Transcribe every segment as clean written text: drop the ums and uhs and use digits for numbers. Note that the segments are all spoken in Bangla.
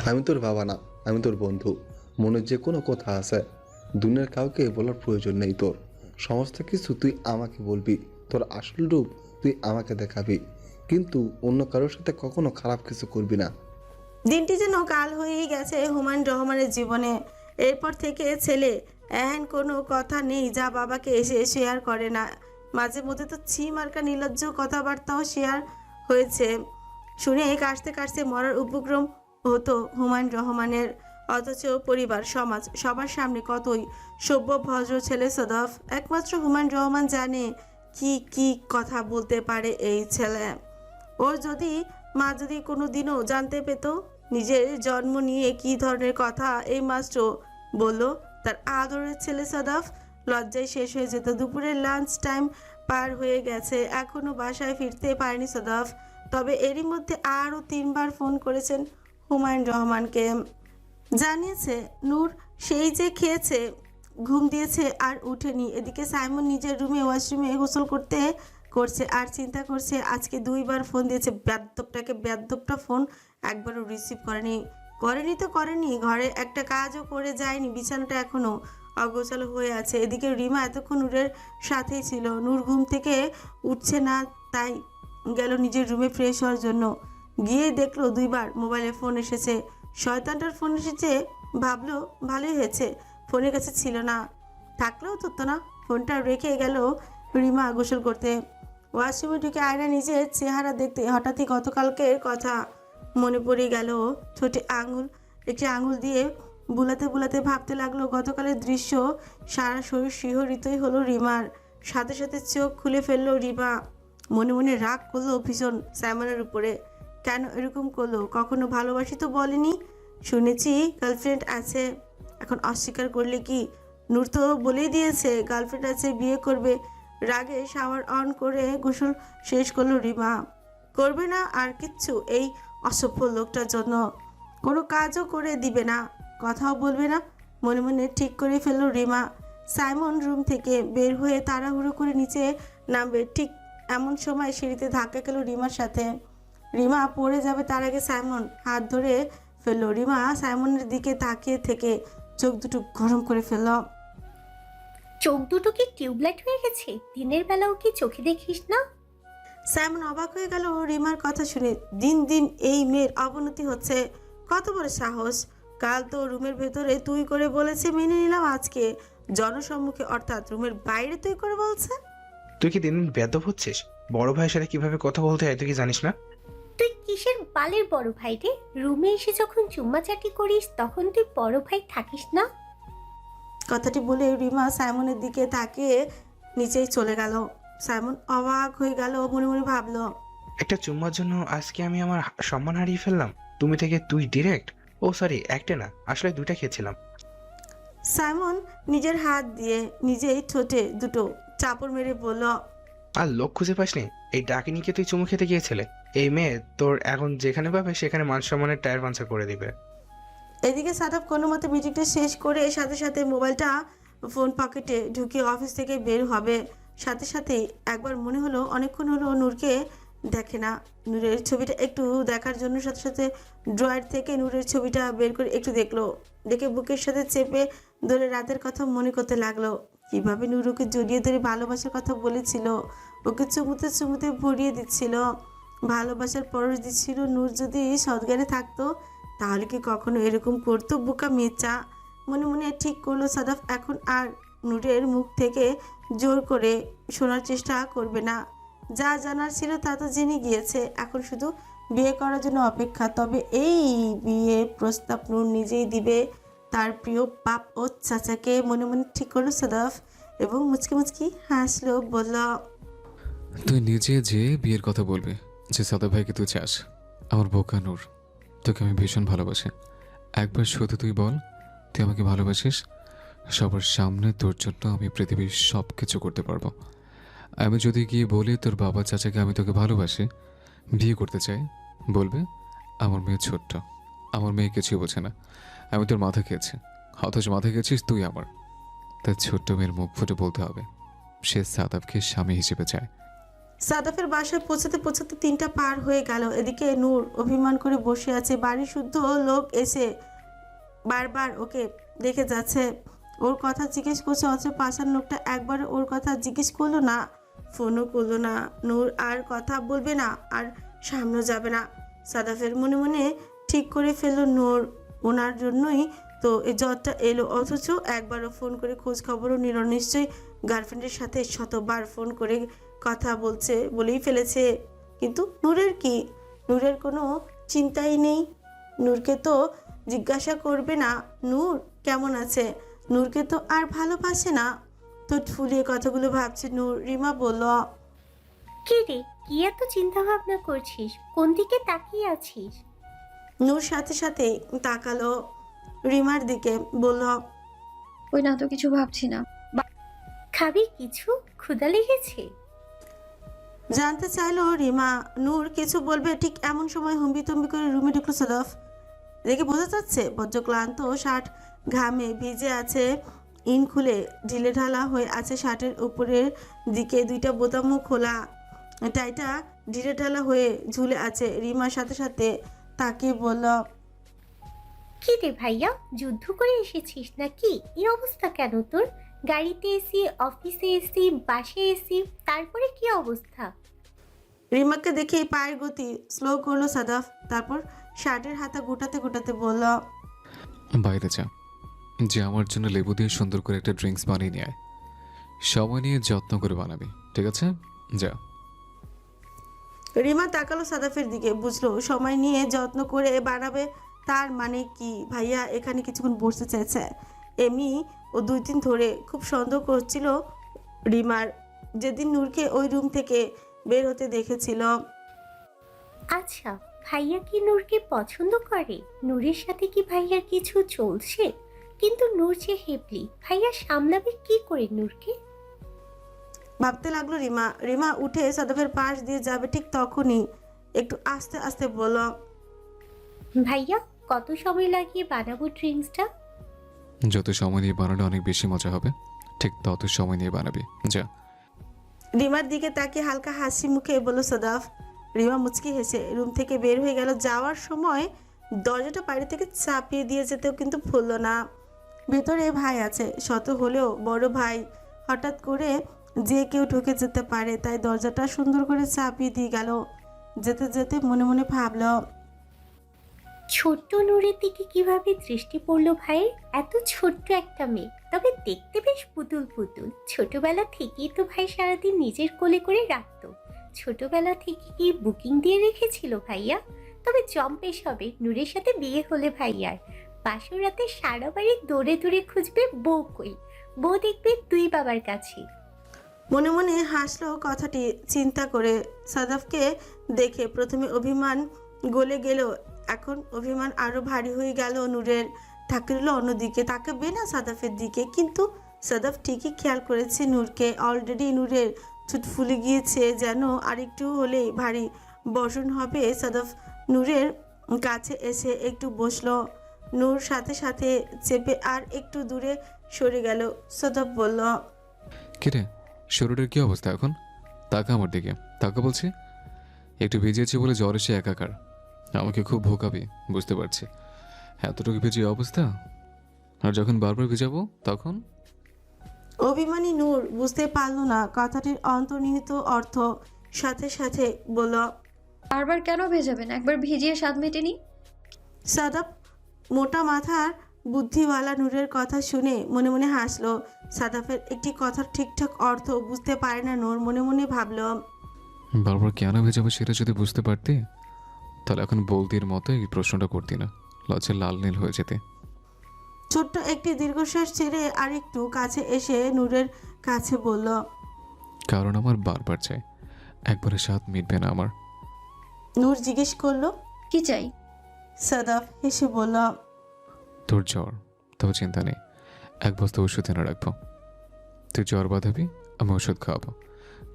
আমি তোর বাবা না, আমি তোর বন্ধু। মনের যে কোনো কথা আছে দুনিয়ার কাউকে বলার প্রয়োজন নেই তোর। সমস্ত কিছু তুই আমাকে বলবি, তোর আসল রূপ তুই আমাকে দেখাবি, কিন্তু অন্য কারোর সাথে কখনো খারাপ কিছু করবি না। দিনটি যেন কাল হয়েই গেছে হুমায়ুন রহমানের জীবনে। এরপর থেকে ছেলে এহেন কোনো কথা নেই যা বাবাকে এসে শেয়ার করে না। মাঝে মধ্যে তো ছি মার্কা নির্লজ্জ কথাবার্তাও শেয়ার হয়েছে। শুনে কাশতে কাশতে মরার উপক্রম হতো হুমায়ুন রহমানের। অথচ পরিবার সমাজ সবার সামনে কতই সভ্য ভদ্র ছেলে সদফ। একমাত্র হুমায়ুন রহমান জানে কি কি কথা বলতে পারে এই ছেলে। ওর যদি মা যদি কোনো দিনও জানতে পেত নিজের জন্ম নিয়ে কি ধরনের কথা এই মাস্টার বলল তার আদরের ছেলে সদাফ, লজ্জায় শেষ হয়ে যেত। দুপুরের লাঞ্চ টাইম পার হয়ে গেছে, এখনো বাসায় ফিরতে পারেনি সদাফ। তবে এরই মধ্যে আরও 3বার ফোন করেছেন হুমায়ুন রহমানকে। জানিয়েছে নূর সেই যে খেয়েছে, ঘুম দিয়েছে আর উঠেনি। এদিকে সাইমন নিজের রুমে ওয়াশরুমে গোসল করছে আর চিন্তা করছে আজকে 2বার ফোন দিয়েছে বেয়াদ্দপটাকে। বেয়াদ্দপটা ফোন একবারও রিসিভ করেনি। করেনি তো করেনি, ঘরে একটা কাজও করে যায়নি, বিছানাটা এখনো অগোছালো হয়ে আছে। এদিকে রিমা এতক্ষণ নূরের সাথেই ছিল। নূর ঘুম থেকে উঠছে না, তাই গেল নিজের রুমে ফ্রেশ হওয়ার জন্য। গিয়ে দেখলো 2বার মোবাইলে ফোন এসেছে। শয়তানটার ফোন এসেছে ভাবলো ভালোই হয়েছে, ফোনের কাছে ছিল না, থাকলেও তো না। ফোনটা রেখে গেল রিমা গোসল করতে। ওয়াশরুমে ঢুকে আয়না নিজের চেহারা দেখতে হঠাৎই গতকালকের কথা মনে পড়ে গেল। ছোটে একটি আঙুল দিয়ে বুলাতে বুলাতে ভাবতে লাগলো গতকালের দৃশ্য। সারা শরীর শিহরিতই হলো রিমার। সাথে সাথে চোখ খুলে ফেললো রিমা। মনে মনে রাগ করলো ভীষণ স্যামনের উপরে। কেন এরকম করলো? কখনো ভালোবাসি তো বলেনি। শুনেছি গার্লফ্রেন্ড আছে, এখন অস্বীকার করলে কি? নূর তো বলেই দিয়েছে গার্লফ্রেন্ড আছে, বিয়ে করবে। রাগে শাওয়ার অন করে গোসল শেষ করলো রিমা। করবে না আর কিচ্ছু এই অসভ্য লোকটার জন্য। কোনো কাজও করে দিবে না, কথাও বলবে না, মনে মনে ঠিক করে ফেললো রিমা। সাইমন রুম থেকে বের হয়ে তাড়াহুড়ো করে নিচে নামবে, ঠিক এমন সময় সিঁড়িতে ধাক্কা খেলো রিমার সাথে। রিমা পড়ে যাবে তার আগে সাইমন হাত ধরে ফেললো। রিমা সাইমনের দিকে তাকিয়ে থেকে চোখ দুটো গরম করে ফেলল। চোখ দুটো কি টিউবলাইট হয়ে গেছে? দিনের বেলাও কি চোখে দেখিস না? সাইমন অবাক হয়ে গেল রিমার কথা শুনে। দিন দিন এই মেয়ের অবনতি হচ্ছে। কত বড় সাহস! কাল তো রুমের ভেতরে তুই করে বলেছে, মেনে নিলাম, আজকে জনসম্মুখে অর্থাৎ রুমের বাইরে তুই করে বলছে। তুই কি দিন বেয়াদব হচ্ছিস? বড় ভাইয়ের সাথে কিভাবে কথা বলতে হয় তুই কি জানিস না? তুই কিসের বালের বড় ভাই রে? রুমে এসে যখন চুম্মাচাটি করিস তখন তুই বড় ভাই থাকিস না? কথাটি বলে রিমা সাইমনের দিকে তাকিয়ে নিচেই চলে গেল। সাইমন অবাক হয়ে গেল, মনে মনে ভাবলো একটা চুম্মার জন্য আজকে আমি আমার সম্মান হারিয়ে ফেললাম। তুমি থেকে তুই ডিরেক্ট। ও সরি, একটা না, আসলে 2টা খেয়েছিলাম। সাইমন নিজের হাত দিয়ে নিজেই ঠোঁটে দুটো চাপড় মেরে বলল, আর লোক খুঁজে পাসনি? এই ডাকিনিকে তুই চুমু খেতে গিয়েছিলে। এই মেয়ে তোর এখন যেখানে পাবে সেখানে মান সম্মানের টায়ার পাঞ্চার করে দিবে। এদিকে সাদাব কোনো মতে মিটিংটা শেষ করে সাথে সাথে মোবাইলটা ফোন পকেটে ঢুকিয়ে অফিস থেকে বের হবে। সাথে সাথেই একবার মনে হলো অনেকক্ষণ হলো নূরকে দেখে না। নূরের ছবিটা একটু দেখার জন্য সাথে সাথে ড্রয়ার থেকে নূরের ছবিটা বের করে একটু দেখলো। দেখে বুকের সাথে চেপে ধরে রাতের কথা মনে করতে লাগলো। কিভাবে নূর ওকে জড়িয়ে ধরে ভালোবাসার কথা বলেছিল, ওকে চুমুতে চুমুতে ভরিয়ে দিচ্ছিল, ভালোবাসার পরশ দিচ্ছিল। নূর যদি সৎজ্ঞানে থাকতো তাহলে কি কখনো এরকম করতো? বোকা মেচা মনে মনে ঠিক করলো সাদাফ এখন আর নূরের মুখ থেকে জোর করে শোনার চেষ্টা করবে না। যা জানার ছিল তা তো জেনে গিয়েছে, এখন শুধু বিয়ে করার জন্য অপেক্ষা। তবে এই বিয়ে প্রস্তাব নূর নিজেই দিবে তার প্রিয় বাপ ও চাচাকে, মনে মনে ঠিক করলো সাদাফ এবং মুচকি মুচকি হাসলো, বলল, তুই নিজে যে বিয়ের কথা বলবি, যে সাদা ভাইকে তুই চাস। আমার বোকা নূর, তোকে আমি ভীষণ ভালোবাসি। একবার শুধু তুই বল তুই আমাকে ভালোবাসিস। সবার সামনে তোর জন্য আমি পৃথিবীর সব কিছু করতে পারবো। আমি যদি গিয়ে বলি তোর বাবা চাচাকে আমি তোকে ভালোবাসি, বিয়ে করতে চাই, বলবে আমার মেয়ে ছোট্ট, আমার মেয়ে কিছুই বোঝে না, আমি তোর মাথা খেয়েছি। অথচ মাথা খেয়েছিস তুই আমার। তার ছোট্ট মেয়ের মুখ ফুটে বলতে হবে সে সাদাবকে স্বামী হিসেবে চায়। সাদাফের বাসায় পৌঁছাতে পৌঁছাতে 3টা পার হয়ে গেল। এদিকে নূর অভিমান করে বসে আছে। বাড়ি শুদ্ধ লোক এসে বারবার ওকে দেখে যাচ্ছে, ওর কথা জিজ্ঞেস করছে, অথচ পাশার লোকটা একবার ওর কথা জিজ্ঞেস করলো না, ফোনও করলো না। নূর আর কথা বলবে না, আর সামনে যাবে না। সাদাফের মনে মনে ঠিক করে ফেললো নূর ওনার জন্যই তো এই জ্বরটা এলো, অথচ একবারও ফোন করে খোঁজ খবরও নিল। নিশ্চয়ই গার্লফ্রেন্ডের সাথে শতবার ফোন করে কথা বলছে বলেই ফেলেছে। কিন্তু নূরের কি? নূরের কোনো চিন্তাই নেই। নূরকে তো জিজ্ঞাসা করবে না নূর কেমন আছে, নূরকে তো আর ভালোবাসে না। তো ফুলিয়ে কথাগুলো ভাবছে নূর। রিমা বলল, কি রে, কি এত চিন্তা ভাবনা করছিস? কোন দিকে তাকিয়ে আছিস? নূর সাথে সাথে তাকালো রিমার দিকে, বলল, ওই না তো, কিছু ভাবছি না। খাবি কিছু? ক্ষুধা লেগেছে? জানতে চাইলো রিমা। নূর কিছু বলবে ঠিক এমন সময় হম্বিতম্বি করে রুমে ঢুকলো সাদাফ। দেখে বোঝা যাচ্ছে বজ্র ক্লান্ত, শার্ট ঘামে ভিজে আছে, ইন খুলে ঢিলে ঢালা হয়ে আছে শার্টের উপরের দিকে, 2টা বোতামও খোলা, টাইটা ঢিলে ঢালা হয়ে ঝুলে আছে। রিমার সাথে সাথে তাকিয়ে বলল, কি রে ভাইয়া, যুদ্ধ করে এসেছিস নাকি? এই অবস্থা কেন তোর? গাড়িতে এসি, অফিসে এসি, বাসে এসি, তারপরে কি অবস্থা? রিমাকে দেখে পায়ের গতি স্লো করলো সাদাফ। তারপর শার্টের হাতা গোটাতে গোটাতে বলল, বাইরে যা, যে আমার জন্য লেবু দিয়ে সুন্দর করে একটা ড্রিঙ্কস বানিয়ে নিয়ে আয়। সময় নিয়ে যত্ন করে বানাবি, ঠিক আছে? যা। রিমা তাকালো সাদাফের দিকে, বুঝলো সময় নিয়ে যত্ন করে বানাবে তার মানে কি ভাইয়া এখানে কিছুক্ষণ বসতে চাইছে। এমনি ও 2 দিন ধরে খুব সন্দেহ করছিল রিমার, যেদিন নূরকে ওই রুম থেকে বের হতে দেখেছিল। আচ্ছা, ভাইয়া কি নূরকে পছন্দ করে? নূরের সাথে কি ভাইয়ার কিছু চলছে? কিন্তু নূর যে হেবলি, ভাইয়া সামলাবে কি করে নূরকে? ভাবতে লাগলো রিমা। রিমা উঠে সাদাফের পাশ দিয়ে যাবে, ঠিক তখনই একটু আস্তে আস্তে বলল, ভাইয়া কত সময় লাগিয়ে বানাবো ড্রিঙ্কসটা? যত সময় নিয়ে বানালে অনেক বেশি মজা হবে, ঠিক তত সময় নিয়ে বানাবি, যা। রিমার দিকে তাকিয়ে হালকা হাসি মুখে বলল সাদাফ। রিমা মুচকি হেসে রুম থেকে বের হয়ে গেল। যাওয়ার সময় দরজাটা বাইরে থেকে চাপিয়ে দিয়ে যেতেও কিন্তু ভুলল না। ভেতরে ভাই আছে, শত হলেও বড় ভাই, হঠাৎ করে যে কেউ ঢুকে যেতে পারে, তাই দরজাটা সুন্দর করে চাপিয়ে দিয়ে গেল। যেতে যেতে মনে মনে ভাবল, ছোট্ট নূরের দিকে কিভাবে দৃষ্টি পড়লো ভাইয়ের? এত ছোট্ট একটা মেয়ে, তবে দেখতে বেশ পুতুল পুতুল। ছোটবেলা থেকেই তো ভাই সারাদিন নিজের কোলে করে রাখতো। ছোটবেলা থেকে কি বুকিং দিয়ে রেখেছিল ভাইয়া? তবে জম্পেশ হবে নূরের সাথে বিয়ে হলে ভাইয়ার। বাসর রাতে সারা বাড়ি দৌড়ে দৌড়ে খুঁজবে বউ কই, বউ দেখবে তুই বাবার কাছে। মনে মনে হাসলো কথাটি চিন্তা করে। সাদাফকে দেখে প্রথমে অভিমান গলে গেল, এখন অভিমান আরো ভারী হয়ে গেল নূরের। তাকিয়ে অন্যদিকে, তাকাবে না সাদাফের দিকে, কিন্তু সাদাফ ঠিকই খেয়াল করেছে নূরকে। অলরেডি নূরের ঠোঁট ফুলে গিয়েছে, যেন আরেকটু হলেই ভারী বর্ষণ হবে। সাদাফ নূরের কাছে এসে একটু বসলো, নূর সাথে সাথে চেপে আর একটু দূরে সরে গেল। সাদাফ বলল, কিরে, শরীরের কি অবস্থা এখন? তাকা আমার দিকে, তাকা বলছি। একটু ভিজিয়েছি বলে জ্বর এসে একাকার, আমাকে খুব ভোকাবি, বুঝতে পারছি। এতটুকু ভিজিয়ে অবস্থা, আর যখন বারবার ভিজাবো তখন? অভিমানী নূর বুঝতে পারল না কথাটির অন্তর্নিহিত অর্থ। সাথে সাথে বলল, বারবার কেন ভেজাবেন? একবার ভিজিয়ে স্বাদ মেটেনি। সাদাব মোটা মাথার বুদ্ধিওয়ালা নূরের কথা শুনে মনে মনে হাসলো। সাদাফের একটি কথার ঠিকঠাক অর্থ বুঝতে পারে না নূর। মনে মনে ভাবল, বারবার কেন ভেজাবো সেটা যদি বুঝতে পারতি, তাহলে এখন বলতির মতো এই প্রশ্নটা করতি না, লজ্জা লাল নীল হয়ে যেতে। ছোট্ট একটি দীর্ঘশ্বাস ছেড়ে আরেকটু কাছে এসে নূরের কাছে বলল, কারণ আমার বারবার চাই, একবারে স্বাদ মিটবে না আমার। নূর জিজ্ঞেস করলো, কি চাই? সাদাফ হেসে বলল, তোর জ্বর, তবে চিন্তা নেই, 1 বস্তা ওষুধ এনে রাখবো। তুই জ্বর বাঁধাবি, আমি ওষুধ খাওয়াবো,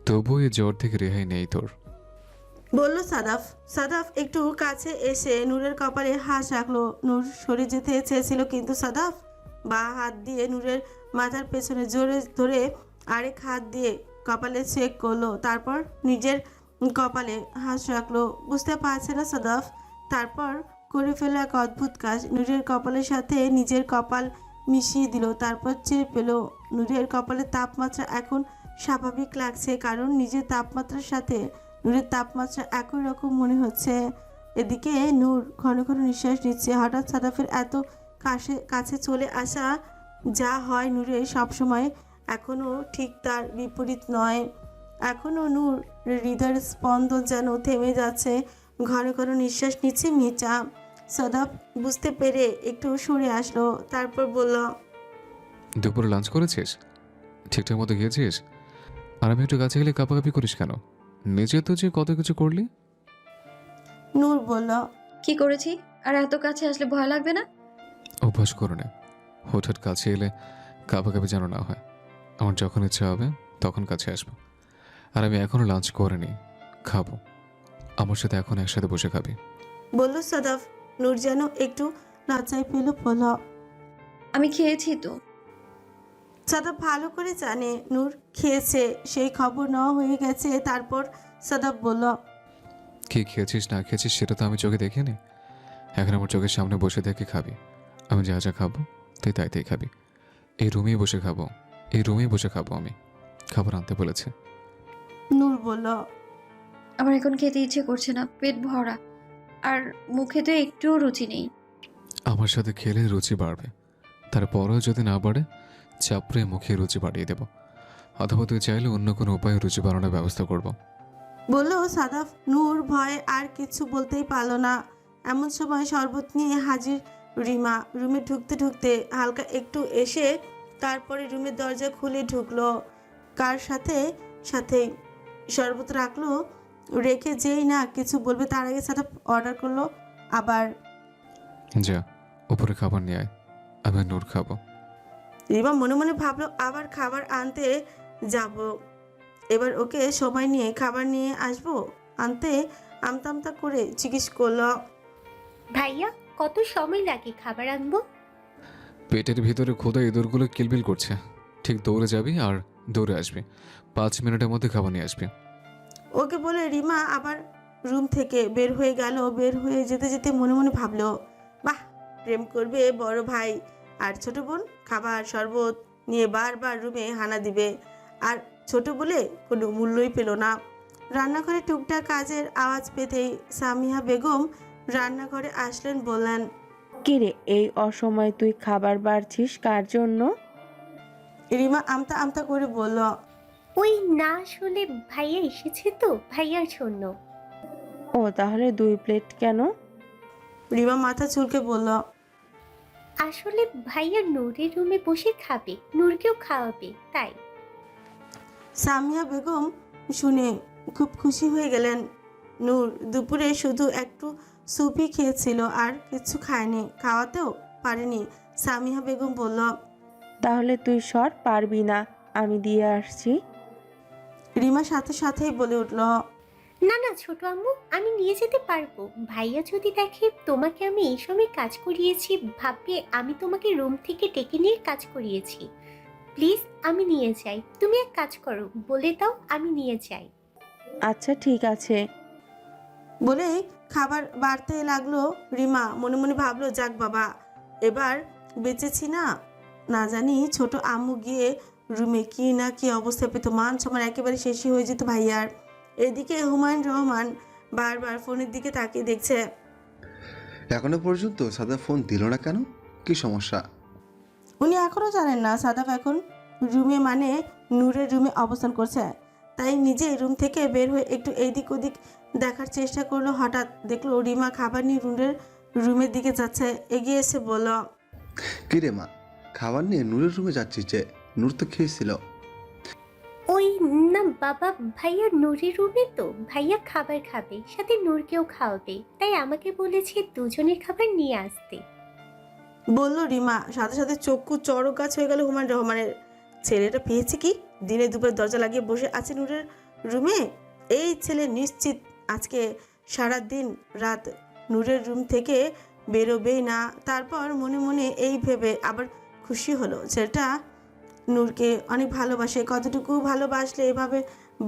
তবুও এই জ্বর থেকে রেহাই নেই তোর। বলল সাদাফ। সাদাফ একটু কাছে এসে নূরের কপালে হাত রাখলো। নূর সরে যেতে চেয়েছিল, কিন্তু সাদাফ বা হাত দিয়ে নূরের মাথার পেছনে জোরে ধরে আরেক হাত দিয়ে কপালে চেক করলো, তারপর নিজের কপালে হাত রাখলো। বুঝতে পারছে না সাদাফ, তারপর করে ফেলো এক অদ্ভুত কাজ। নূরের কপালের সাথে নিজের কপাল মিশিয়ে দিল, তারপর চেয়ে পেল। নূরের কপালের তাপমাত্রা এখন স্বাভাবিক লাগছে, কারণ নিজের তাপমাত্রার সাথে নূরের তাপমাত্রা একই রকম মনে হচ্ছে। এদিকে নূর ঘন ঘন নিঃশ্বাস নিচ্ছে। হঠাৎ সাদাফের এত কাছে চলে আসা যা হয় নূরের সবসময়, এখনও ঠিক তার বিপরীত নয়। এখনও নূর হৃদয়ের স্পন্দন যেন থেমে যাচ্ছে। ঘন ঘন নিঃশ্বাস নিচ্ছে মির্জা। সাদাফ বুঝতে পেরে একটু সরে আসলো, তারপর বলল, দুপুরে লাঞ্চ করেছিস? ঠিকঠাক মতো গিয়েছিস? আর আমি একটু কাছে গেলে কাঁপাকাঁপি করিস কেন? নিজে তো যে কত কিছু করলি। নূর বলল, কি করেছি? আর এত কাছে আসলে ভয় লাগবে না? অভ্যাস করো না, হঠাৎ কাছে এলে কাঁপাকাঁপি যেন না হয়। আমার যখন ইচ্ছা হবে তখন কাছে আসবো। আর আমি এখনও লাঞ্চ করিনি, খাবো। আমার সাথে এখন একসাথে বসে খাবি। বলল সাদাফ। নূর যেন একটু লজ্জায় পেল, বলল, আমি খেয়েছি তো। সাদাফ ভালো করে জানে নূর খেয়েছে, সেই খবর নেওয়া হয়ে গেছে। তারপর সাদাফ বলল, কি খেয়েছিস না খেয়েছিস সেটা তো আমি চোখে দেখিনি। এখন আমার চোখের সামনে বসে দেখে খাবি। আমি যা যা খাবো তুই তাই তাই খাবি। এই রুমেই বসে খাবো, এই রুমেই বসে খাবো। আমি খাবার আনতে বলেছে। নূর বলল, আমার এখন খেতে ইচ্ছে করছে না, পেট ভরা, আর মুখে তো একটুও রুচি নেই। আমার সাথে খেলে রুচি বাড়বে, তারপরেও যদি না বাড়ে চাপড়ে মুখে রুচি বাড়িয়ে দেবো। অথবা তুই চাইলে অন্য কোনো উপায়ে রুচি বাড়ানোর ব্যবস্থা করবো। বলল সাদাফ। নূর ভয়ে আর কিছু বলতেই পারল না। এমন সময় শরবত নিয়ে হাজির রিমা। রুমে ঢুকতে ঢুকতে হালকা একটু এসে তারপরে রুমের দরজা খুলে ঢুকলো। কার সাথে সাথেই শরবত রাখলো, রেখে যেই না কিছু বলবে তার আগে সাদাফ অর্ডার করলো আবার। যা উপরে খাবার নিয়ে আয়, আমি আর নূর খাবো। রিমা মনে মনে ভাবলো আবার খাবার আনতে যাব, এবার ওকে সময় নিয়ে খাবার নিয়ে আসবো আনতে। আমতা আমতা করে জিজ্ঞেস করলো, ভাইয়া কত সময় লাগে খাবার আনবো? পেটের ভিতরে খোদা ইঁদুরগুলো কিলবিল করছে। ঠিক দৌড়ে যাবি আর দৌড়ে আসবি, 5 মিনিটের মধ্যে খাবার নিয়ে আসবি। ওকে বলে রিমা আবার রুম থেকে বের হয়ে গেল। বের হয়ে যেতে যেতে মনে মনে ভাবলো, বাহ, প্রেম করবে বড় ভাই আর ছোট বোন খাবার শরবত নিয়ে বারবার রুমে হানা দিবে, আর ছোট বলে কোনো মূল্যই পেল না। রান্নাঘরে টুকটাক কাজের আওয়াজ পেতেই সামিহা বেগম রান্নাঘরে আসলেন, বললেন, কিরে এই অসময়ে তুই খাবার বাড়ছিস কার জন্য? রিমা আমতা আমতা করে বলল, ওই না, আসলে ভাইয়া এসেছে তো, ভাইয়ার জন্য। ও তাহলে 2 প্লেট কেন? রিমা মাথা চুলকে বলল, আসলে ভাইয়া নূরের রুমে বসে খাবে, নূরকেও খাওয়াবে তাই। সামিয়া বেগম শুনে খুব খুশি হয়ে গেলেন। নূর দুপুরে শুধু একটু স্যুপই খেয়েছিল, আর কিছু খায়নি, খাওয়াতেও পারেনি। সামিয়া বেগম বলল, তাহলে তুই সর, পারবি না, আমি দিয়ে আসছি। রিমা সাথে সাথেই বলে উঠল, না না ছোট আম্মু, আমি নিয়ে যেতে পারবো। ভাইয়া যদি দেখে তোমাকে আমি এই সময় কাজ করিয়েছি, ভাববে আমি তোমাকে রুম থেকে ডেকে নিয়ে কাজ করিয়েছি। প্লিজ আমি নিয়ে যাই, তুমি এক কাজ করো, বলে দাও আমি নিয়ে যাই। আচ্ছা ঠিক আছে। বলে খাবার বাড়তে লাগলো। রিমা মনে মনে ভাবলো, যাক বাবা, এবার বেঁচেছি না। না জানি ছোট আম্মু গিয়ে রুমে কি না কি অবস্থা পেত, মান সম্মান একেবারে শেষই হয়ে যেত ভাইয়ার। এদিকে হুমায়ুন রহমান বারবার ফোনের দিকে তাকিয়ে দেখছে। এখনো পর্যন্ত সাদা ফোন দিল না কেন? কি সমস্যা? উনি এখনও জানেন না সাদাফ এখন রুমে, মানে নূরের রুমে অবস্থান করছে। তাই নিজে রুম থেকে বের হয়ে একটু এইদিক ওদিক দেখার চেষ্টা করলো। হঠাৎ দেখলো রিমা খাবার নিয়ে নূরের রুমের দিকে যাচ্ছে। এগিয়ে এসে বলল, কি রে মা, খাবার নিয়ে নূরের রুমে যাচ্ছিস যে? নূর তো খেয়েছিল। ওই না বাবা, ভাইয়া নূরের রুমে তো, ভাইয়া খাবার খাবে, সাথে নূরকেও খাওয়াবে, তাই আমাকে বলেছে দুজনের খাবার নিয়ে আসতে। বলল রিমা। সাথে সাথে চক্ষু চড়ক গাছ হয়ে গেল হুমায়ুন রহমানের। ছেলেটা পেয়েছে কি? দিনে দুপুরে দরজা লাগিয়ে বসে আছে নূরের রুমে। এই ছেলে নিশ্চিত আজকে সারা দিন রাত নূরের রুম থেকে বেরোবেই না। তারপর মনে মনে এই ভেবে আবার খুশি হলো, ছেলেটা নূরকে অনেক ভালোবাসে। কতটুকু ভালোবাসলে এভাবে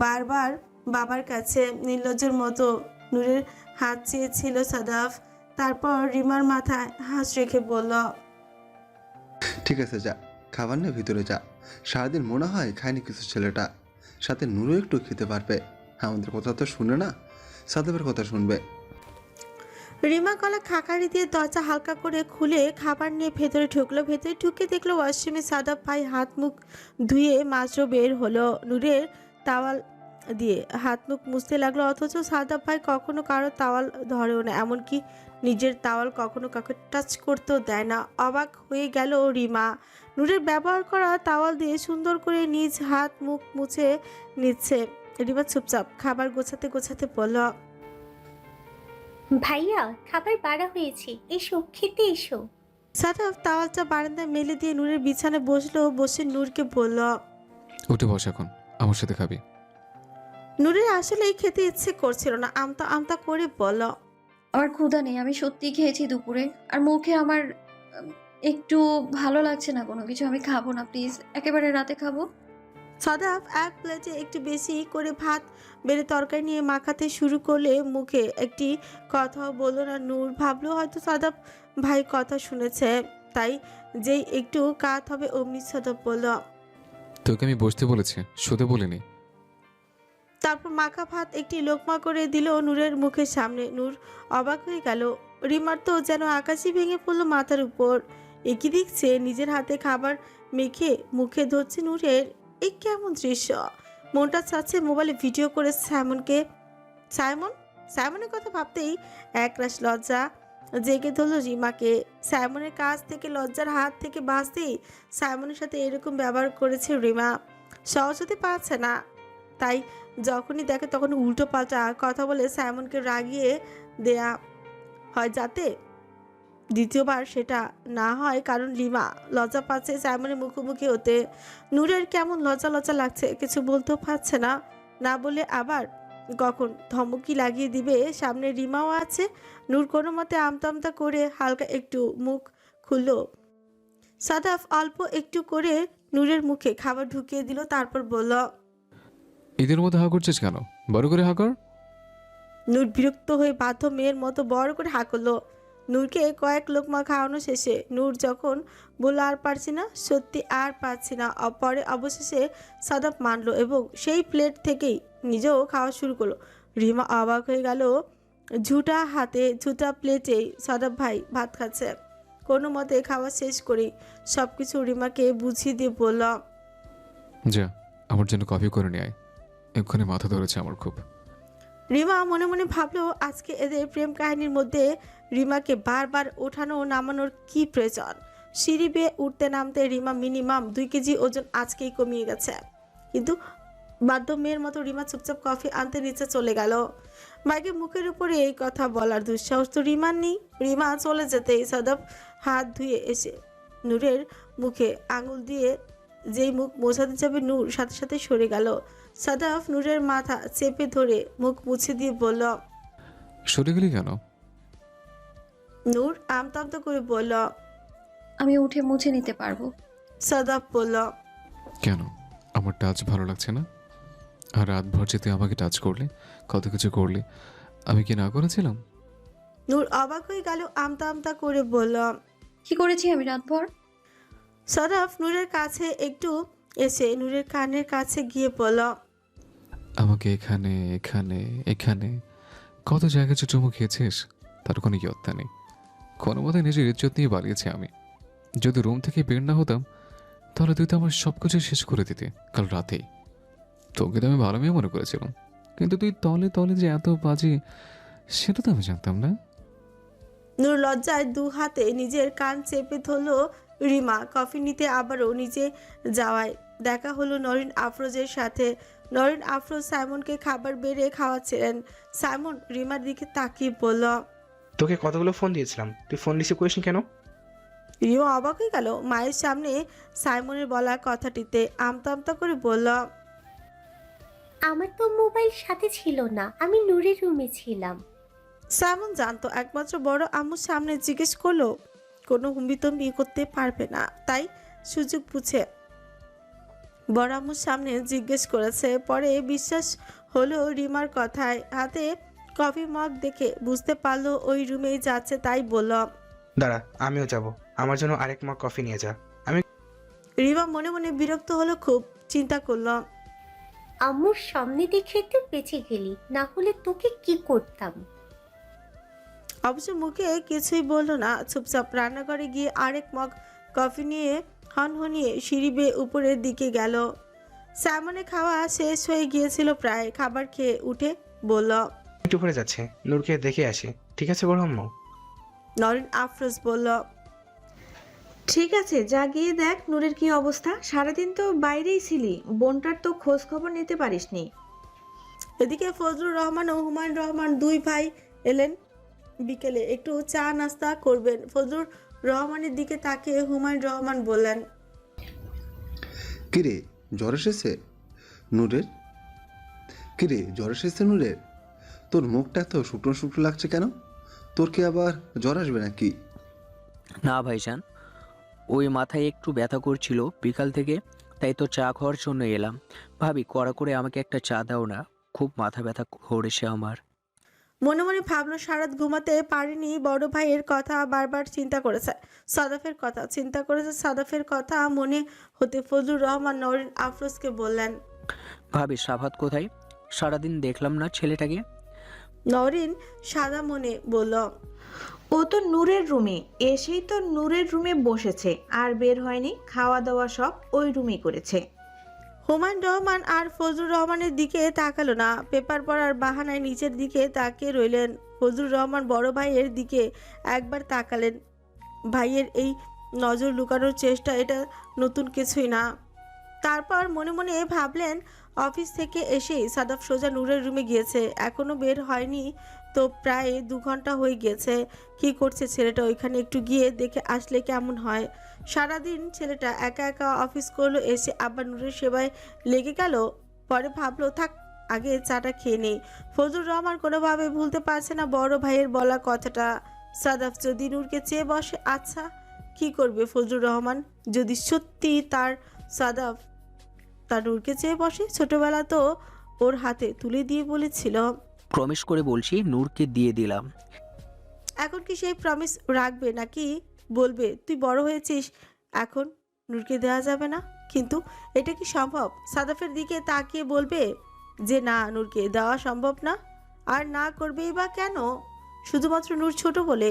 বারবার বাবার কাছে নির্লজ্জের মতো নূরের হাত চেয়েছিল সাদাফ। তারপর রিমার মাথায় হাত রেখে বলল, ঠিক আছে যা, খাবার নিয়ে ভিতরে যা। সারাদিন মনে হয় খায়নি কিছু ছেলেটা। সাথে নুরও একটু খেতে পারবে। আমাদের কথা তো শুনে না, সাদাবের কথা শুনবে। রিমা গলা খাকারি দিয়ে দরজা হালকা করে খুলে খাবার নিয়ে ভেতরে ঢুকলো। ভেতরে ঢুকে দেখলো ওয়াশরুমে সাদাব ভাই হাত মুখ ধুয়ে মাত্র বের হলো। নূরের তাওয়াল দিয়ে হাত মুখ মুছতে লাগলো, অথচ সাদাব ভাই কখনো কারো তাওয়াল ধরেও না, এমনকি নিজের তাওয়াল কখনো কাউকে টাচ করতেও দেয় না। অবাক হয়ে গেল রিমা। নূরের ব্যবহার করা তাওয়াল দিয়ে সুন্দর করে নিজ হাত মুখ মুছে নিচ্ছে। রিমা চুপচাপ খাবার গোছাতে গোছাতে বলল, ভাইয়া খাবার বাড়া হয়েছে, এসো খেতে এসো। সাদাব তাওয়ালটা বারান্দায় মেলে দিয়ে নূরের বিছানায় বসলো। বসে নূরকে বলল, উঠে বস এখন, আমার সাথে খাবি। নূরের আসলেই খেতে ইচ্ছে করছিল না, আমতা আমতা করে বলল, আমার ক্ষুধা নেই, আমি সত্যি খেয়েছি দুপুরে। আর মুখে আমার একটু ভালো লাগছে না কোনো কিছু, আমি খাবো না প্লিজ, একেবারে রাতে খাবো। সাদাব এক প্লেটে একটু বেশি করে ভাত বেড়ে তরকারি নিয়ে মাখাতে শুরু করলে মুখে একটি কথাও বলল না নূর। ভাবলো হয়তো সাদাব ভাই কথা শুনেছে, তাই যেই একটু কাত হবে অমনি সাদাব বলল, তোকে আমি বসতে বলেছি, শুতে বলিনি। তারপর মাখা ভাত একটি লোকমা করে দিল নূরের মুখের সামনে। নূর অবাক হয়ে গেল। রিমার তো যেন আকাশই ভেঙে পড়লো মাথার উপর। একই দেখছে নিজের হাতে খাবার মেখে মুখে ধরছে নূরের। এই কেমন দৃশ্য! মনটা চাচ্ছে মোবাইলে ভিডিও করে সাইমনের কথা ভাবতেই একরাশ লজ্জা জেগে ধরল রিমাকে। সাইমনের কাছ থেকে লজ্জার হাত থেকে বাঁচতেই সাইমনের সাথে এরকম ব্যবহার করেছে রিমা। সহজ হতে পারছে না, তাই যখনই দেখে তখন উল্টো পাল্টা কথা বলে সাইমনকে রাগিয়ে দেয়া হয়, যাতে দ্বিতীয়বার সেটা না হয়। কারণ রিমা লজ্জা পাচ্ছে সাইমনের মুখোমুখি হতে। নূরের কেমন লজ্জা লজ্জা লাগছে, কিছু বলতেও পারছে না। না বলে আবার কখন ধমকি লাগিয়ে দিবে, সামনে রিমাও আছে। নূর কোনো মতে আমতা আমতা করে হালকা একটু মুখ খুলল। সাদাফ অল্প একটু করে নূরের মুখে খাবার ঢুকিয়ে দিল, তারপর বলল, ঈদের মধ্যে হা করছিস কেন? বড় করে হা কর। নূর বিরক্ত হয়ে বাধ্য মেয়ের মতো বড় করে হাঁকলো। নূরকে কয়েক লোকমা খাওয়ানো শেষে নূর যখন বলল আর পারছি না, সত্যি আর পারছি না, পরে অবশেষে সাদাব মানলো এবং সেই প্লেট থেকেই নিজেও খাওয়া শুরু করলো। রিমা অবাক হয়ে গেল। ঝুটা প্লেটেই সাদাব ভাই ভাত খাচ্ছে। কোনো মতে খাওয়া শেষ করেই সব কিছু রিমাকে বুঝিয়ে দিয়ে বলল, যা, আমার জন্য কফি করে নিয়ে আয়, এক্ষুনি মাথা ধরেছে আমার খুব। রিমা মনে মনে ভাবলো আজকে এদের প্রেম কাহিনীর মধ্যে রিমাকে বারবার ওঠানো ও নামানোর কি প্রয়োজন। সিঁড়ি বেয়ে উঠতে নামতে রিমা মিনিমাম 2 কেজি ওজন আজকেই কমিয়ে গেছে। কিন্তু বাধ্য মেয়ের মতো রিমা চুপচাপ কফি আনতে নিচে চলে গেল। মাইকে মুখের উপরে এই কথা বলার দুঃসাহস তো রিমার নেই। রিমা চলে যেতেই সাদাব হাত ধুয়ে এসে নূরের মুখে আঙুল দিয়ে যেই মুখ মোছাতে যাবে, নূর সাথে সাথে সরে গেল। সাদাফ নূরের মাথা চেপে ধরে মুখ মুছে দিয়ে বলল, সরে গেলি কেন? নূর আমতা আমতা করে বলল, আমি উঠে মুছে নিতে পারবো। সাদাফ বলল, কেন? আমার টাচ ভালো লাগছে না? আর রাত ভর যে তুই আমাকে টাচ করলে, কত কিছু করলে, আমি কি না করেছিলাম? নূর অবাক হয়ে গেল, আমতা আমতা করে বলল। কি করেছি আমি রাতভর? সাদাফ নূরের কাছে একটু এসে নূরের কানের কাছে গিয়ে বলল, আমাকে এখানে এখানে এখানে কত জায়গায় চুমু খেয়েছিস, তার কোনো ইয়ত্তা নেই। কোনো মতে নিজের ইজ্জত নিয়ে বাড়িয়েছি আমি। যদি রুম থেকে বের না হতাম তাহলে তুই তো আমার সব কিছু শেষ করে দিতে কাল রাতেই। তোকে তো আমি ভালো মেয়ে মনে করেছিলাম, কিন্তু তুই তলে তলে যে এত বাজে সেটা তো আমি জানতাম না। নূর লজ্জায় 2 হাতে নিজের কান চেপে ধরল। রিমা কফি নিতে আবারও নিচে যাওয়ায় দেখা হলো নরিন আফরোজের সাথে। নরিন আফরোজ সাইমনকে খাবার বেড়ে খাওয়াচ্ছিলেন। সাইমন রিমার দিকে তাকিয়ে বলল, তোকে কতগুলো ফোন দিয়েছিলাম, তুই ফোন রিসিভ করিসনি কেন? রিমা অবাক হয়ে গেল মায়ের সামনে সাইমনের বলা কথাটিতে। আমতা আমতা করে বলল, আমার তো মোবাইল সাথে ছিল না, আমি নূরের রুমে ছিলাম। সাইমন জানতো একমাত্র বড় আম্মুর সামনে জিজ্ঞেস করলো কোনো হুম্বিতম্বি করতে পারবে না, তাই সুযোগ বুঝে বড় আম্মুর সামনে জিজ্ঞেস করেছে। পরে বিশ্বাস হলো রিমার কথায়। হাতে কফি মগ দেখে বুঝতে পারলো ওই রুমেই যাচ্ছে, তাই বলল। দাঁড়া, আমিও যাব। আমার জন্য আরেক মগ কফি নিয়ে যা। আমি রিমা মনে মনে বিরক্ত হলো, খুব চিন্তা করলো। আম্মুর সামনে দেখে তো বেঁচে গেলি, না হলে তোকে কি করতাম। অবশ্য মুখে কিছুই বললো না, চুপচাপ রান্নাঘরে গিয়ে আরেক মগ কফি নিয়ে হনহনিয়ে সিঁড়ি বেয়ে উপরের দিকে গেল। স্যামনে খাওয়া শেষ হয়ে গিয়েছিল প্রায়। খাবার খেয়ে উঠে বলল। একটু পরে যাচ্ছি, নূরকে দেখে আসি। ঠিক আছে বড় আম্মু? নরিন আফরোজ বলল। ঠিক আছে, যা গিয়ে দেখ নূরের কি অবস্থা। সারাদিন তো বাইরেই ছিলি, বোনটার তো খোঁজ খবর নিতে পারিসনি। এদিকে ফজলুর রহমান ও হুমায়ুন রহমান দুই ভাই এলেন। বিকেলে একটু চা নাস্তা করবেন। ফজলুর রহমানের দিকে তাকিয়ে হুমায়ুন রহমান বললেন। কিরে জ্বর এসেছে নূরের? কিরে জ্বর এসেছে নূরের? তোর মুখটা তো শুকনো শুকনো লাগছে কেন? তোর কি আবার জ্বর আসবে নাকি? না ভাইজান, ওই মাথায় একটু ব্যথা করছিল বিকাল থেকে, তাই তো চা খাওয়ার জন্য এলাম। ভাবি কড়া করে আমাকে একটা চা দাও না, খুব মাথা ব্যথা করেছে আমার। মনে মনে ভাবলো সারাত ঘুমাতে পারেনি, বড় ভাইয়ের কথা বারবার চিন্তা করেছে। সাদাফের কথা চিন্তা করেছে। সাদাফের কথা মনে হতে ফজলুর রহমান নরিন আফরোজকে বললেন। ভাবি সাফাত কোথায়? সারাদিন দেখলাম না ছেলেটাকে। নরিন সাদা মনে বলল। ও তো নূরের রুমে এসেই তো নূরের রুমে বসেছে, আর বের হয়নি। খাওয়া দাওয়া সব ওই রুমেই করেছে। হুমায়ুন রহমান আর ফজলুর রহমানের দিকে তাকালো না। পেপার পড়ার বাহানায় নিচের দিকে তাকিয়ে রইলেন। ফজলুর রহমান বড় ভাইয়ের দিকে একবার তাকালেন। ভাইয়ের এই নজর লুকানোর চেষ্টা, এটা নতুন কিছুই না। তারপর মনে মনে ভাবলেন, অফিস থেকে এসেই সাদাফ সোজা নূরের রুমে গিয়েছে, এখনো বের হয়নি তো প্রায় 2 ঘন্টা হয়ে গিয়েছে। কি করছে ছেলেটা ওইখানে, একটু গিয়ে দেখে আসলে কেমন হয়। সারাদিন ছেলেটা একা একা অফিস করলো, এসে আবার নূরের সেবায় লেগে গেল। পরে ভাবলো থাক, আগে চাটা খেয়ে নেই। ফজলুর রহমান কোনোভাবে ভুলতে পারছে না বড় ভাইয়ের বলা কথাটা। সাদাফ যদি নূরকে চেয়ে বসে, আচ্ছা কি করবে ফজলুর রহমান যদি সত্যি সাদাফ তার নূরকে চেয়ে বসে? ছোটবেলা তো ওর হাতে তুলে দিয়ে বলেছিল। প্রমিস করে বলছি, নূরকে দিয়ে দিলাম। এখন কি সেই প্রমিস রাখবে, নাকি বলবে তুই বড় হয়েছিস, এখন নূরকে দেওয়া যাবে না? কিন্তু এটা কি সম্ভব? সাদাফের দিকে তাকিয়ে বলবে যে না, নূরকে দেওয়া সম্ভব না। আর না করবেই বা কেন? শুধুমাত্র নূর ছোট বলে?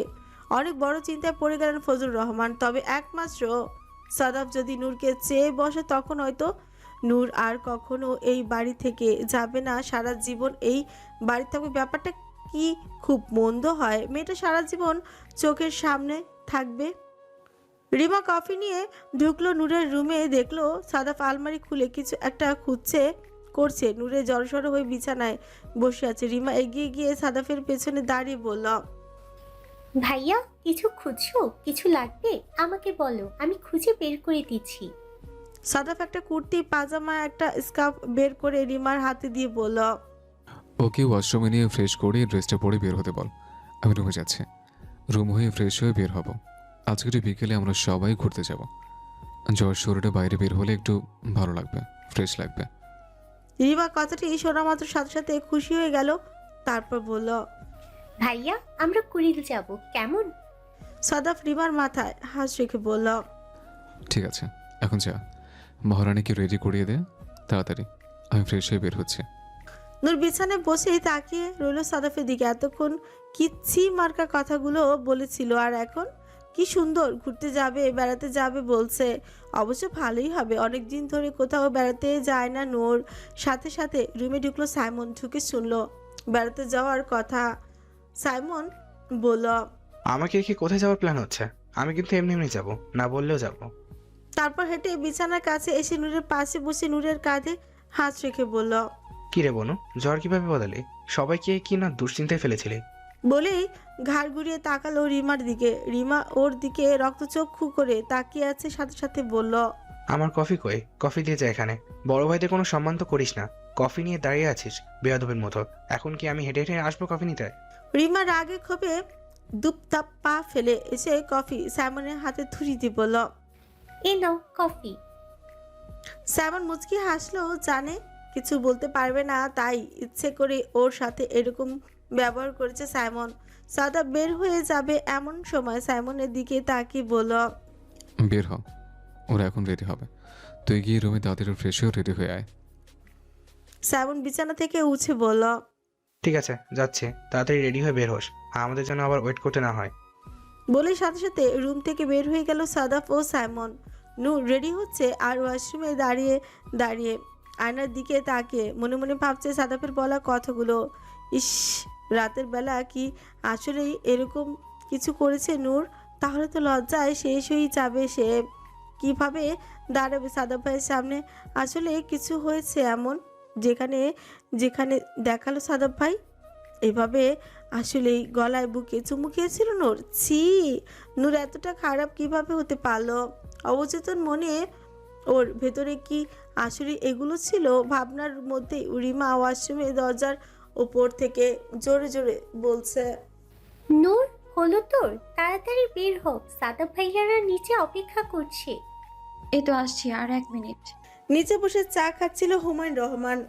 অনেক বড় চিন্তায় পড়ে গেলেন ফজলুর রহমান। তবে একমাত্র সাদাফ যদি নূরকে চেয়ে বসে, তখন হয়তো নূর আর কখনো এই বাড়ি থেকে যাবে না, সারা জীবন এই বাড়ি থাকবে। ব্যাপারটা কি খুব মন্দ হয়? মেয়েটা সারা জীবন চোখের সামনে থাকবে। রিমা কফি নিয়ে ঢুকলো নূরের রুমে, দেখলো সাদাফ আলমারি খুলে কিছু একটা করছে। নূরে জড়সড় হয়ে বিছানায় বসে আছে। রিমা এগিয়ে গিয়ে সাদাফের পেছনে দাঁড়িয়ে বলল। ভাইয়া কিছু খুঁজছো? কিছু লাগবে আমাকে বলো, আমি খুঁজে বের করে দিচ্ছি। সাদাফ একটা কুর্তি, পাজামা, একটা স্কার্ফ বের করে রিমার হাতে দিয়ে বলল। ওকে ওয়াশরুমে নিয়ে ফ্রেশ করে ড্রেসটা পরে বের হতে বল। আমি রুমে যাচ্ছি। রুম হয়ে ফ্রেশ হয়ে বের হব। আজকের বিকেলে আমরা সবাই ঘুরতে যাব। জ্বর শরীরে বাইরে বের হলে একটু ভালো লাগবে, ফ্রেশ লাগবে। রিমা কথাটি শোনা মাত্র সাথে সাথে খুশি হয়ে গেল। তারপর বলল। ভাইয়া আমরা কুড়িল যাব, কেমন? সাদাফ রিমার মাথায় হাত রেখে বলল। ঠিক আছে, এখন যা, মহারানীকে রেডি করিয়ে দে তাড়াতাড়ি। আমি ফ্রেশ হয়ে বের হচ্ছি। নূর বিছানায় বসেই তাকিয়ে রইল সাদাফের দিকে। এতক্ষণ কিচ্ছি মার্কা কথাগুলো বলেছিল, আর এখন কি সুন্দর ঘুরতে যাবে, বেড়াতে যাবে বলছে। অবশ্য ভালোই হবে, অনেক দিন ধরে কোথাও বেড়াতে যায় না নূর। সাথে সাথে রুমে ঢুকলো সাইমন। ঢুকে শুনলো বেড়াতে যাওয়ার কথা। সাইমন বলল। আমাকে রেখে কোথায় যাওয়ার প্ল্যান হচ্ছে? আমি কিন্তু এমনি এমনি যাব, না বললেও যাব। তারপর হেঁটে বিছানার কাছে এসে নূরের পাশে বসে নূরের কাঁধে হাত রেখে বলল। কি রে বনু, জ্বর কিভাবে বদলে? সবাইকে কি না দুশ্চিন্তায় ফেলেছিলি? বলেই ঘাড় ঘুরিয়ে তাকালো রিমার দিকে। রিমা ওর দিকে রক্তচক্ষু করে তাকিয়ে আছে। সাথে সাথে বলল। আমার কফি কই? কফি দিয়ে যা এখানে। বড় ভাইদের কোনো সম্মান তো করিস না, কফি নিয়ে দাঁড়িয়ে আছিস বেয়াদবের মতো। এখন কি আমি হেঁটে হেঁটে আসবো কফি নিতে? রিমা রাগে ক্ষোভে দুপতাপ পা ফেলে এসে কফি সাইমনের হাতে ধরিয়ে দিয়ে বলল। এ নাও কফি। সাইমন মুচকি হাসলো, জানে কিছু বলতে পারবে না তাই ইচ্ছে করে ওর সাথে এরকম ব্যবহার করেছে সাইমন। সাদাব বের হয়ে যাবে এমন সময় সাইমনের দিকে তাকিয়ে বলল, বের হ, ওরা এখন রেডি হবে। তুই গিয়ে রুমে দাদির ফ্রেশ হয়ে রেডি হয়ে আয়। সাইমন বিছানা থেকে উঠে বলল, ঠিক আছে, যাচ্ছে। তাড়াতাড়ি রেডি হয়ে বের হোস, আমাদের জন্য আবার ওয়েট করতে না হয়। বলে সাথে সাথে রুম থেকে বের হয়ে গেল সাদাফ ও সাইমন। নূর রেডি হচ্ছে আর ওয়াশরুমে দাঁড়িয়ে দাঁড়িয়ে আয়নার দিকে তাকিয়ে মনে মনে ভাবছে সাদাফের বলা কথাগুলো। ইস, রাতের বেলা কি আসলেই এরকম কিছু করেছে নূর? তাহলে তো লজ্জায় শেষ হয়ে যাবে সে। কিভাবে দাঁড়াবে সাদাফ ভাইয়ের সামনে? আসলে কিছু হয়েছে এমন যেখানে যেখানে দেখালো সাদাফ ভাই এভাবে আসলেই গলায় বুকে চুমু খেয়েছিল নূর। ছি, নূর এতটা খারাপ কিভাবে হতে পারলো? অবচেতন মনে ওর ভেতরে কি আসলে এগুলো ছিল? ভাবনার মধ্যে রিমা ওয়াশরুমের দরজার ওপর থেকে জোরে জোরে বলছে, নূর, হলো তোর? তাড়াতাড়ি বের হোক, সাদাব ভাইয়ারা নিচে অপেক্ষা করছে। এই তো আসছি, আর 1 মিনিট। নিচে বসে চা খাচ্ছিল হুমায়ুন রহমান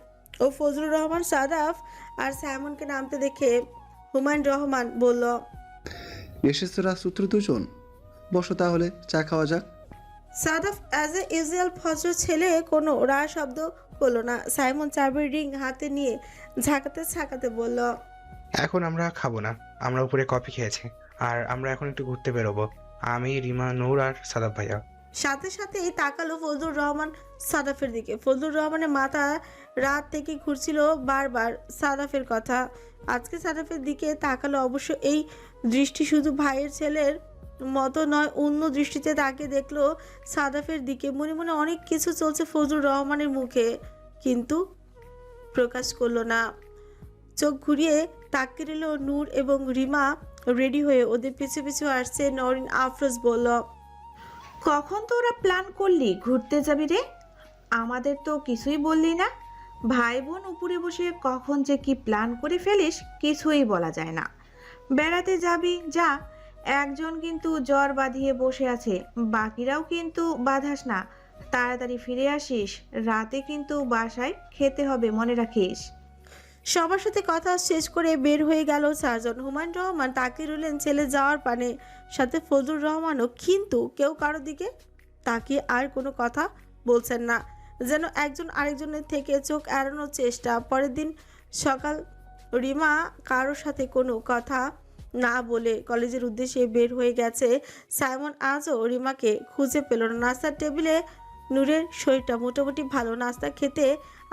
ও ফজলুর রহমান। সাদাফ আর সাইমনকে নামতে দেখে হুমায়ুন রহমান বলল, এসেছে রাজপুত্র দুজন, বসো তাহলে, চা খাওয়া যাক। সাদাফ অ্যাজ এ ইউজুয়াল ভদ্র ছেলে কোনো রা শব্দ করলো না। সাইমন চাবির রিং হাতে নিয়ে ঝাঁকাতে ঝাঁকাতে বলল, এখন আমরা খাবো না, আমরা উপরে কফি খেয়েছি, আর আমরা এখন একটু ঘুরতে বেরোবো, আমি, রিমা, নূর আর সাদাব ভাইয়া। সাথে সাথেই তাকালো ফজলুর রহমান সাদাফের দিকে। ফজলুর রহমানের মাথা রাত থেকে ঘুরছিল বারবার সাদাফের কথা। আজকে সাদাফের দিকে তাকালো, অবশ্য এই দৃষ্টি শুধু ভাইয়ের ছেলের মতো নয়, অন্য দৃষ্টিতে তাকে দেখলো সাদাফের দিকে। মনে মনে অনেক কিছু চলছে ফজলুর রহমানের মুখে, কিন্তু প্রকাশ করলো না। চোখ ঘুরিয়ে তাকিয়ে রইল নূর এবং রিমা রেডি হয়ে ওদের পিছু পিছু আসছে। নরিন আফরোজ বলল, কখন তো ওরা প্ল্যান করলি ঘুরতে যাবি রে? আমাদের তো কিছুই বললি না। ভাই বোন উপরে বসে কখন যে কি প্ল্যান করে ফেলিস কিছুই বলা যায় না। বেড়াতে যাবি যা, একজন কিন্তু জ্বর বাঁধিয়ে বসে আছে, বাকিরাও কিন্তু বাঁধাস না। তাড়াতাড়ি ফিরে আসিস, রাতে কিন্তু বাসায় খেতে হবে, মনে রাখিস। সবার সাথে কথা শেষ করে বের হয়ে গেল চারজন। হুমায়ুন রহমান তাকিয়ে রইলেন ছেলে যাওয়ার পানে, সাথে ফজলুর রহমানও, কিন্তু কেউ কারোর দিকে তাকিয়ে আর কোনো কথা বলছেন না, যেন একজন আরেকজনের থেকে চোখ এড়ানোর চেষ্টা। পরের দিন সকাল রিমা কারোর সাথে কোনো কথা না বলে কলেজের উদ্দেশ্যে বের হয়ে গেছে। সাইমন আজও রিমাকে খুঁজে পেল না। নাস্তার টেবিলে নূরের শরীরটা মোটামুটি ভালো, নাস্তা খেতে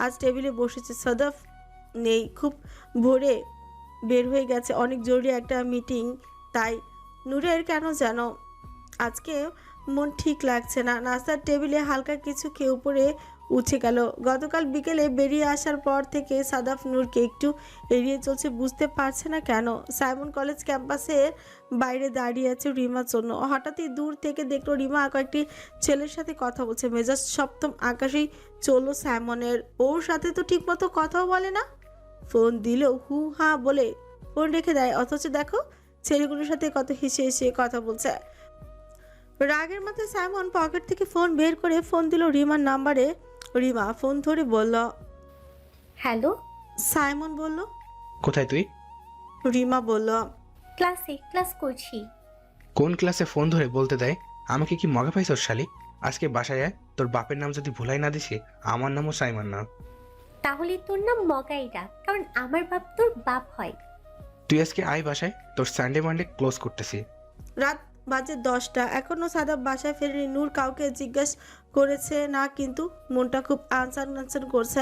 আজ টেবিলে বসেছে। সাদাফ নেই, খুব ভোরে বের হয়ে গেছে, অনেক জরুরি একটা মিটিং। তাই নূরের কেন যেন আজকে মন ঠিক লাগছে না। নাস্তার টেবিলে হালকা কিছু খেয়ে উপরে উঠে গেল। গতকাল বিকেলে বেরিয়ে আসার পর থেকে সাদাফ নূরকে একটু এড়িয়ে চলছে, বুঝতে পারছে না কেন। সাইমন কলেজ ক্যাম্পাসের বাইরে দাঁড়িয়ে আছে রিমার জন্য। হঠাৎই দূর থেকে দেখলো রিমা কয়েকটি ছেলের সাথে কথা বলছে। মেজাজ সপ্তম আকাশেই চললো সাইমনের। ওর সাথে তো ঠিকমতো কথাও বলে না, ফোন দিলেও হু হা বলে ফোন রেখে দেয়, অথচ দেখো ছেলেগুলোর সাথে কত হেসে হেসে কথা বলছে। রাগের মাথায় সাইমন পকেট থেকে ফোন বের করে ফোন দিল রিমার নাম্বারে। রিমা ফোন ধরে বলল, হ্যালো। সাইমন বলল, কোথায় তুই? রিমা বলল, ক্লাস করছি। কোন ক্লাসে ফোন ধরে বলতে দেয়? আমাকে কি মগা পাইছস শালি? আজকে বাসায় আয়, তোর বাপের নাম যদি ভুলাই না দিছি, আমার নামও সাইমন না। তাহলে তোর নাম মগাই রাখ, কারণ আমার বাপ তোর বাপ হয়। তুই আজকে আয় বাসায়, তোর সানডে মানডে ক্লোজ করতেছি। রাত বাজে 10টা, এখনো সাদাব বাসায় ফেরেনি। নূর কাউকে জিজ্ঞেস করেছে না, কিন্তু মনটা খুব আনসান আনসান করছে।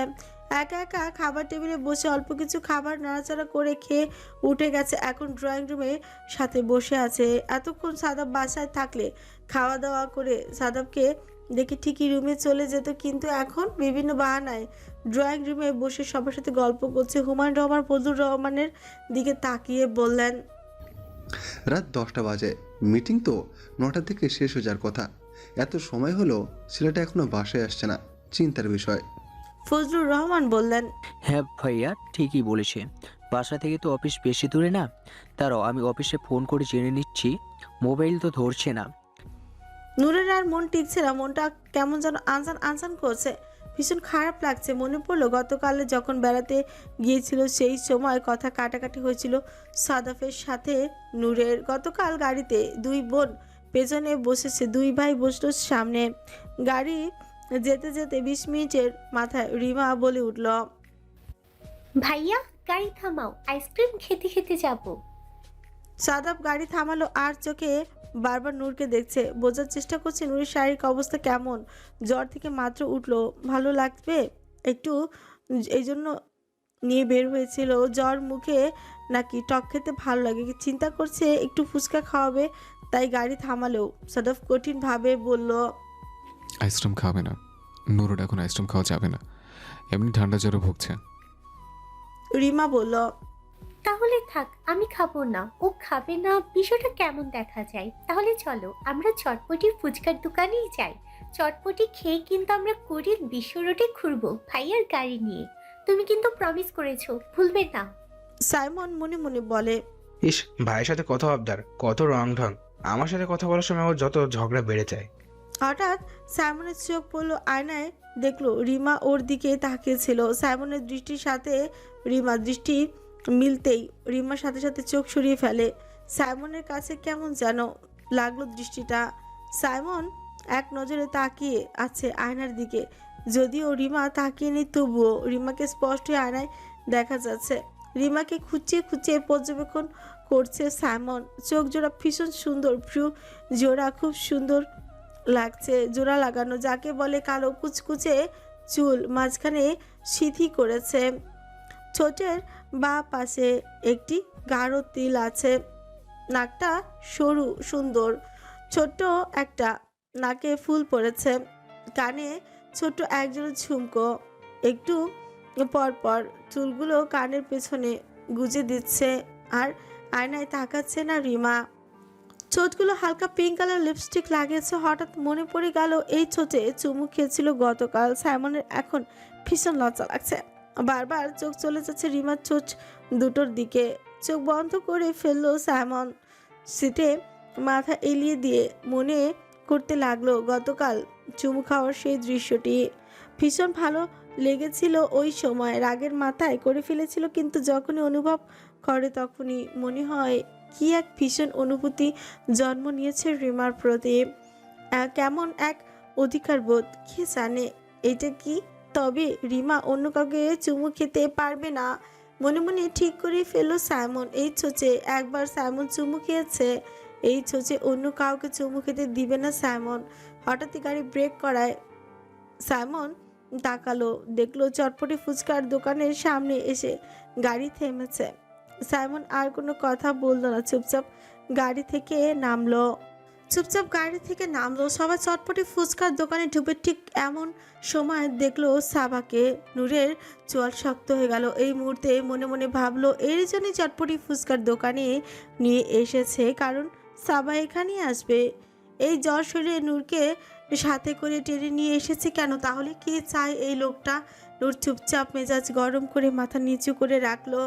একা একা খাবার টেবিলে বসে অল্প কিছু খাবার নাড়াচাড়া করে খেয়ে উঠে গেছে। এখন ড্রয়িং রুমে সাথে বসে আছে। এতক্ষণ সাদাব বাসায় থাকলে খাওয়া দাওয়া করে সাদাবকে দেখে ঠিকই রুমে চলে যেত, কিন্তু এখন বিভিন্ন বাহানায় ড্রয়িং রুমে বসে সবার সাথে গল্প করছে। হুমায়ুন রহমান ফজলুর রহমানের দিকে তাকিয়ে বললেন, রাত 10টা বাজে, মিটিং তো 9টার দিকে শেষ হয়ে যাওয়ার কথা। এত সময় হলো ছেলেটা এখনো বাসায় আসছে না, চিন্তার বিষয়। ফজলুর রহমান বললেন, হ্যাঁ ভাইয়া, ঠিকই বলেছে। বাসা থেকে তো অফিস বেশি দূরে না। তারাও আমি অফিসে ফোন করে জেনে নিচ্ছি, মোবাইল তো ধরছে না। নূরের আর মন টিকছে না, মনটা কেমন যেন আনসান আনসান করছে। ভীষণ খারাপ লাগছে। মনে পড়লো গতকালে যখন বেড়াতে গিয়েছিল সেই সময় কথা কাটাকাটি হয়েছিল সাদাফের সাথে নূরের। গতকাল গাড়িতে দুই বোন পেছনে বসেছে, দুই ভাই বসলো সামনে। গাড়ি যেতে যেতে 20 মিনিটের মাথায় রিমা বলে উঠল, ভাইয়া গাড়ি থামাও, আইসক্রিম খেতে খেতে যাব। সাদাফ গাড়ি থামালো আর চোখে বারবার নূরকে দেখছে। বোঝার চেষ্টা করছে নূরের শারীরিক অবস্থা কেমন। জ্বর থেকে মাত্র উঠলো, ভালো লাগবে একটু, এই জন্য নিয়ে বের হয়েছিল। জ্বর মুখে নাকি টক খেতে ভালো লাগে, চিন্তা করছে একটু ফুচকা খাওয়াবে, তাই গাড়ি থামালো। সাদাফ কঠিনভাবে বলল, আইসক্রিম খাবে না নুরুর, এখন আইসক্রিম খাওয়া যাবে না, এমনি ঠান্ডা জ্বরে ভুগছে। রিমা বলল, তাহলে থাক, আমি খাবো না। ও খাবে না, বিষয়টা কেমন দেখা যায়। তাহলে চলো আমরা চটপটি ফুচকার দোকানেই যাই। চটপটি খেয়ে কিন্তু আমরা কোরিয়ার বিশ্ব রোডে ঘুরবো ভাইয়ার গাড়ি নিয়ে। তুমি কিন্তু প্রমিস করেছো, ভুলবে না। সাইমন মনে মনে বলে, ইস, ভাইয়ের সাথে কত আবদার, কত রং ঢং। আমার সাথে কথা বলার সময় ওর যত ঝগড়া বেড়ে যায়। হঠাৎ সাইমনের চোখ পড়লো আয়নায়, দেখলো রিমা ওর দিকে তাকিয়েছিল। সাইমনের দৃষ্টির সাথে রিমার দৃষ্টি মিলতেই রিমার সাথে সাথে চোখ সরিয়ে ফেলে। সাইমনের কাছে কেমন যেন লাগলো দৃষ্টিটা। সাইমন এক নজরে তাকিয়ে আছে আয়নার দিকে, যদিও রিমা তাকিয়ে নেই তবুও রিমাকে স্পষ্ট আয়নায় দেখা যাচ্ছে। রিমাকে খুঁচিয়ে খুঁচিয়ে পর্যবেক্ষণ করছে সাইমন। চোখ জোড়া ভীষণ সুন্দর, ভ্রু জোড়া খুব সুন্দর লাগছে, জোড়া লাগানো, যাকে বলে কালো কুচকুচে চুল মাঝখানে সিথি করেছে। ঠোঁটের বাঁ পাশে একটি গাঢ় তিল আছে। নাকটা সরু সুন্দর, ছোট্ট একটা নাকে ফুল পড়েছে। কানে ছোট্ট একজোড়া ঝুমকো, একটু পরপর চুলগুলো কানের পেছনে গুজে দিচ্ছে। আর আয়নায় তাকাচ্ছে না রিমা। ঠোঁটগুলো হালকা পিঙ্ক কালার লিপস্টিক লাগিয়েছে। হঠাৎ মনে পড়ে গেল এই ঠোঁটে চুমু খেয়েছিল গতকাল। সাইমনের এখন ভীষণ লজ্জা লাগছে। বারবার চোখ চলে যাচ্ছে রিমার ঠোঁট দুটোর দিকে। চোখ বন্ধ করে ফেললো সাইমন। সিটে মাথা এলিয়ে দিয়ে মনে করতে লাগলো গতকাল চুমু খাওয়ার সেই দৃশ্যটি। ভীষণ ভালো লেগেছিল ওই সময়, রাগের মাথায় করে ফেলেছিল, কিন্তু যখনই অনুভব করে তখনই মনে হয় কি এক ভীষণ অনুভূতি জন্ম নিয়েছে রিমার প্রতি। কেমন এক অধিকার বোধ, কে জানে এটা কি। তবে রিমা অন্য কাউকে চুমু খেতে পারবে না, মনে মনে ঠিক করে ফেললো সাইমন। এই ছোচে একবার সাইমন চুমু খেয়েছে, এই ছোচে অন্য কাউকে চুমু খেতে দিবে না সাইমন। হঠাৎই গাড়ি ব্রেক করায় সাইমন তাকালো, দেখলো চটপটি ফুচকার দোকানের সামনে এসে গাড়ি থেমেছে। সাইমন আর কোনো কথা বললো না, চুপচাপ গাড়ি থেকে নামলো। সবাই চটপটি ফুচকার দোকানে ঢুকে ঠিক এমন সময় দেখলো সাবাকে। নূরের চোয়াল শক্ত হয়ে গেল এই মুহূর্তে। মনে মনে ভাবলো এর জন্যই চটপটি ফুচকার দোকানে নিয়ে এসেছে, কারণ সাবা এখানেই আসবে। এই জ্বর শরীরে নূরকে সাথে করে টেনে নিয়ে এসেছে কেন? তাহলে কি চায় এই লোকটা? নূর চুপচাপ মেজাজ গরম করে মাথা নিচু করে রাখলো।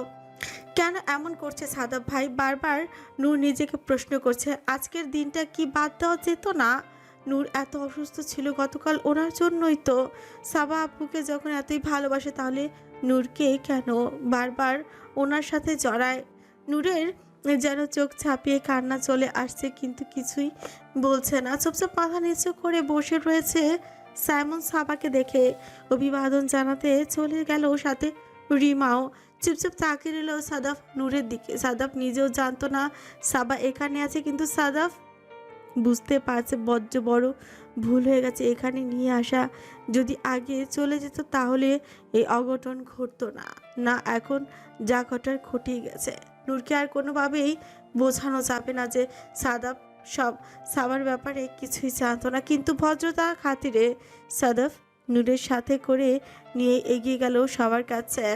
কেন এমন করছে সাদাব ভাই? বারবার নূর নিজেকে প্রশ্ন করছে। আজকের দিনটা কি বাদ দেওয়া যেত না? নূর এত অসুস্থ ছিল গতকাল ওনার জন্যই তো। সাবা আপুকে যখন এতই ভালোবাসে তাহলে নূরকে কেন বারবার ওনার সাথে জড়ায়? নূরের যেন চোখ ছাপিয়ে কান্না চলে আসছে, কিন্তু কিছুই বলছে না। চুপচাপ মাথা নিচু করে বসে রয়েছে। সাইমন সাবাকে দেখে অভিবাদন জানাতে চলে গেল, সাথে রিমাও। চুপচাপ তাকিয়ে রইল সাদাফ নূরের দিকে। সাদাফ নিজেও জানতো না সাবা এখানে আছে, কিন্তু সাদাফ বুঝতে পারছে বড্ড বড় ভুল হয়ে গেছে এখানে নিয়ে আসা। যদি আগে চলে যেত তাহলে এই অঘটন ঘটতো না। না, এখন যা ঘটার ঘটেই গেছে। নূরকে আর কোনোভাবেই বোঝানো যাবে না যে সাদাফ সাবার ব্যাপারে কিছুই জানতো না, কিন্তু ভদ্রতা খাতিরে সাদাফ নূরের সাথে করে নিয়ে এগিয়ে গেল সবার কাছে।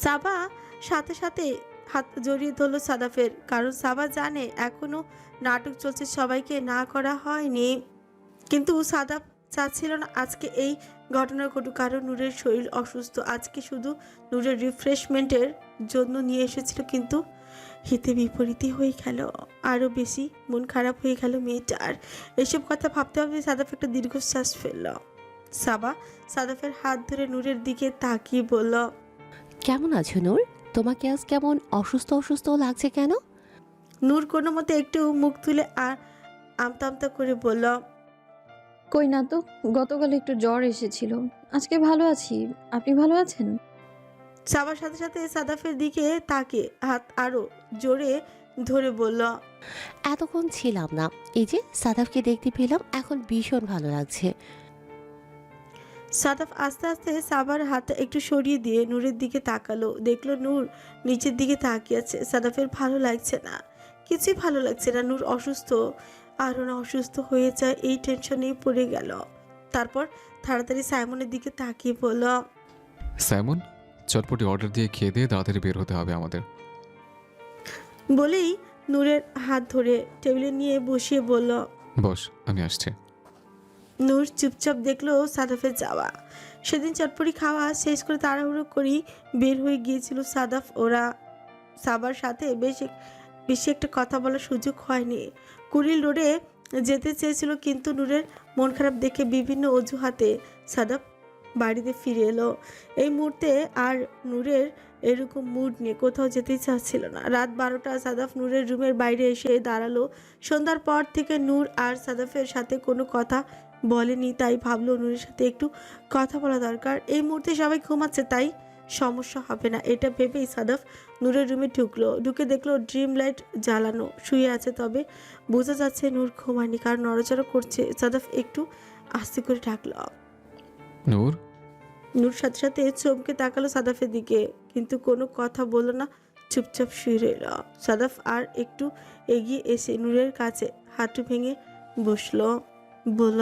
সাবা সাথে সাথে হাত জড়িয়ে ধরল সাদাফের, কারণ সাবা জানে এখনো নাটক চলছে, সবাইকে না করা হয়নি। কিন্তু সাদাফ চাচ্ছিল না আজকে এই ঘটনা ঘটুক, কারণ নূরের শরীর অসুস্থ। আজকে শুধু নূরের রিফ্রেশমেন্টের জন্য নিয়ে এসেছিল, কিন্তু হিতে বিপরীতই হয়ে গেল। আরও বেশি মন খারাপ হয়ে গেল মেয়েটার। এসব কথা ভাবতে ভাবতে সাদাফ একটা দীর্ঘশ্বাস ফেলল। সাবা সাদাফের হাত ধরে নূরের দিকে তাকিয়ে বলল, কেমন আছো নূর? তোমাকে আজ কেমন অসুস্থ অসুস্থ লাগছে কেন? নূর কোনো মতে একটু মুখ তুলে আর আমতা আমতা করে বলল, কই না তো, গতকাল একটু জ্বর এসেছিল, আজকে ভালো আছি। আপনি ভালো আছেন? সাবার সাথে সাথে সাদাফের দিকে তাকে হাত আরো জোরে ধরে বলল, এতক্ষণ ছিলাম না, এই যে সাদাফকে দেখতে পেলাম, এখন ভীষণ ভালো লাগছে। সাদাফ আস্তে আস্তে সাবার হাতটা একটু সরিয়ে দিয়ে নূরের দিকে তাকালো, দেখলো নূর নিচের দিকে তাকিয়ে আছে। সাদাফের ভালো লাগছে না, কিছুই ভালো লাগছে না। নূর অসুস্থ, আরও না অসুস্থ হয়ে যায়, এই টেনশনেই পড়ে গেল। তারপর তাড়াতাড়ি সাইমনের দিকে তাকিয়ে বলল, সাইমন, চটপটি অর্ডার দিয়ে খেয়ে দিয়ে তাড়াতাড়ি বের হতে হবে আমাদের। বলেই নূরের হাত ধরে টেবিলে নিয়ে বসিয়ে বলল, বস, আমি আসছি। নূর চুপচাপ দেখলো সাদাফের যাওয়া। সেদিন চটপটি খাওয়া শেষ করে তাড়াহুড়ো করেই বের হয়ে গিয়েছিল সাদাফ। ওরা সাবার সাথে বেশি একটা কথা বলার সুযোগ হয়নি। কুড়িল রোডে যেতে চেয়েছিল, কিন্তু নূরের মন খারাপ দেখে বিভিন্ন অজুহাতে সাদাফ বাড়িতে ফিরে এলো। এই মুহূর্তে আর নূরের এরকম মুড নিয়ে কোথাও যেতেই চাচ্ছিল না। রাত 12টা সাদাফ নূরের রুমের বাইরে এসে দাঁড়ালো। সন্ধ্যার পর থেকে নূর আর সাদাফের সাথে কোনো কথা বলেনি, তাই ভাবলো নূরের সাথে একটু কথা বলা দরকার। এই মুহূর্তে সবাই ঘুমাচ্ছে, তাই সমস্যা হবে না, এটা ভেবেই সাদাফ নূরের রুমে ঢুকলো। ঢুকে দেখলো ড্রিম লাইট জ্বালানো, শুয়ে আছে, তবে বোঝা যাচ্ছে নূর ঘুমায়নি, কারণ নড়াচড়া করছে। সাদাফ একটু আস্তে করে ডাকলো। নূর। নূর সাথে সাথে চমকে তাকালো সাদাফের দিকে, কিন্তু কোনো কথা বলল না, চুপচাপ শুয়ে রইল। সাদাফ আর একটু এগিয়ে এসে নূরের কাছে হাঁটু ভেঙে বসলো, বলল,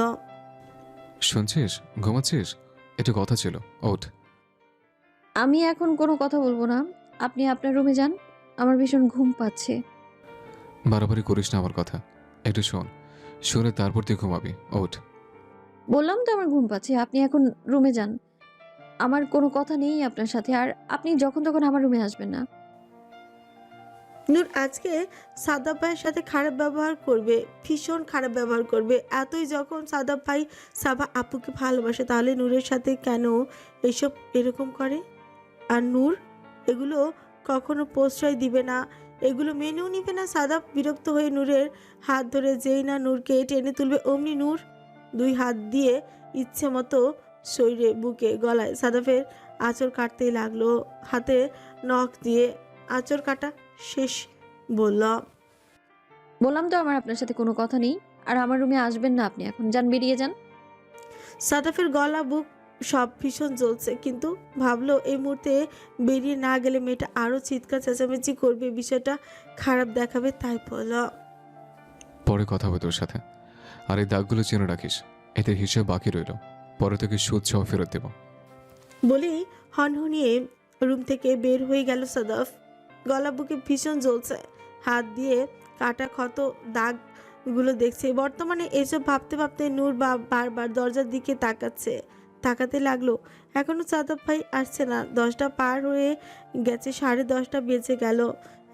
শুনছিস? ঘুমাচ্ছিস? একটু কথা ছিল, ওঠ। আমি এখন কোনো কথা বলবো না, আপনি আপনার রুমে যান, আমার ভীষণ ঘুম পাচ্ছে। বাড়াবাড়ি করিস না আমার কথা, একটু শোন, শুনে তারপর তুই ঘুমাবি, ওঠ। বললাম তো আমার ঘুম পাচ্ছে, আপনি এখন রুমে যান, আমার কোনো কথা নেই আপনার সাথে, আর আপনি যখন তখন আমার রুমে আসবেন না। নূর আজকে সাদাব ভাইয়ের সাথে খারাপ ব্যবহার করবে, ভীষণ খারাপ ব্যবহার করবে। এতই যখন সাদাব ভাই সাবা আপুকে ভালোবাসে, তাহলে নূরের সাথে কেন এইসব এরকম করে? আর নূর এগুলো কখনো প্রশ্রয় দিবে না, এগুলো মেনেও নিবে না। সাদাব বিরক্ত হয়ে নূরের হাত ধরে যেই না নূরকে টেনে তুলবে, অমনি নূর দুই হাত দিয়ে ইচ্ছে মতো শরীরে, বুকে, গলায় সাদাফের আঁচড় কাটতেই লাগলো। হাতে নখ দিয়ে আঁচড় কাটা শেষ বললাম তো আমার আপনার সাথে কোনো কথা নেই, আর আমার রুমে আসবেন না আপনি, এখন যান, বেরিয়ে যান। সাদাফের গলা, বুক সব ভীষণ জ্বলছে, কিন্তু ভাবলো এই মুহূর্তে বেরিয়ে না গেলে মেয়েটা আরো চিৎকার চেঁচামেচি করবে, বিষয়টা খারাপ দেখাবে, তাই বলল, পরে কথা হবে তোর সাথে, আর এই দাগগুলো চেনে রাখিস, এতে হিসেব বাকি রইল, পরে তোকে সুদ সহ ফেরত দেব। বলেই হনহনিয়ে রুম থেকে বের হয়ে গেল সাদাফ। গলা, বুকে ভীষণ জ্বলছে, হাত দিয়ে কাটা ক্ষত দাগগুলো দেখছে। বর্তমানে এসব ভাবতে ভাবতে নূর বারবার দরজার দিকে তাকাতে লাগলো। এখনো সাদাফ ভাই আসছে না, 10টা পার হয়ে গেছে, 10:30 বেজে গেল।